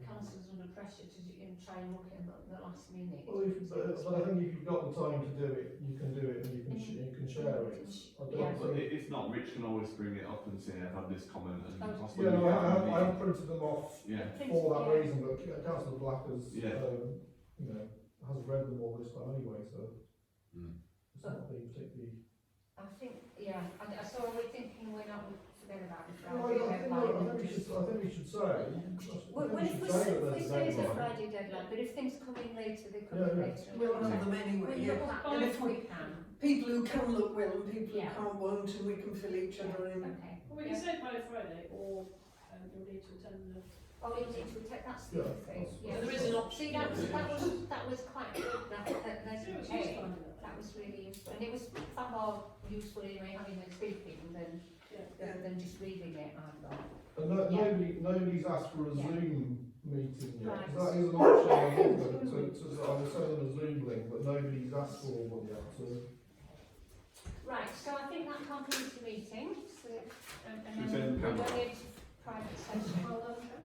Speaker 1: councillors under pressure to try and look in the last minute.
Speaker 7: Well, but I think if you've got the time to do it, you can do it and you can share it. I don't
Speaker 1: Yeah.
Speaker 2: But
Speaker 7: think.
Speaker 2: if not, Rich can always bring it up and say, I've had this comment, and
Speaker 1: Oh.
Speaker 2: possibly.
Speaker 7: Yeah, no,
Speaker 2: we can have a
Speaker 7: I
Speaker 2: meeting.
Speaker 7: printed them off
Speaker 2: Yeah.
Speaker 7: for that reason, but Councillor Black has,
Speaker 2: Yeah.
Speaker 7: you know, has read them all this time anyway, so it's not been particularly.
Speaker 1: I think, yeah. So are we thinking we're not forget about the
Speaker 7: No,
Speaker 1: Friday
Speaker 7: I
Speaker 1: deadline?
Speaker 7: think we should say.
Speaker 1: Well, if we say it's a Friday deadline, but if things come in later, they come in
Speaker 7: Yeah, yeah.
Speaker 1: later.
Speaker 8: We'll know them anyway,
Speaker 1: We'll
Speaker 8: yeah.
Speaker 1: look at
Speaker 8: And
Speaker 1: them
Speaker 8: if
Speaker 1: if we can.
Speaker 8: People who can look will and people
Speaker 1: Yeah.
Speaker 8: who can't won't, and we can fill each other in.
Speaker 1: Okay.
Speaker 5: Well, we can say by Friday, or you'll need to attend the.
Speaker 1: Oh, you need to take, that's the
Speaker 7: Yeah,
Speaker 1: other thing.
Speaker 7: that's-
Speaker 1: Yeah.
Speaker 5: There is an option.
Speaker 1: See, that was quite good, that
Speaker 5: Yeah,
Speaker 1: lesson
Speaker 5: it's
Speaker 1: A.
Speaker 5: useful.
Speaker 1: That was really useful, and it was far more useful anyway having a speaking than just reading it, I thought.
Speaker 7: And
Speaker 1: Yeah.
Speaker 7: nobody's asked for a
Speaker 1: Yeah.
Speaker 7: Zoom meeting yet,
Speaker 1: Right.
Speaker 7: 'cause that is an option I give them, I will send them a Zoom link, but nobody's asked for one yet, so.
Speaker 1: Right, so I think that concludes the meeting, so, and
Speaker 2: Should we
Speaker 1: then
Speaker 2: turn the
Speaker 1: we'll
Speaker 2: camera
Speaker 1: go
Speaker 2: off?
Speaker 1: into private session.
Speaker 5: Hold on.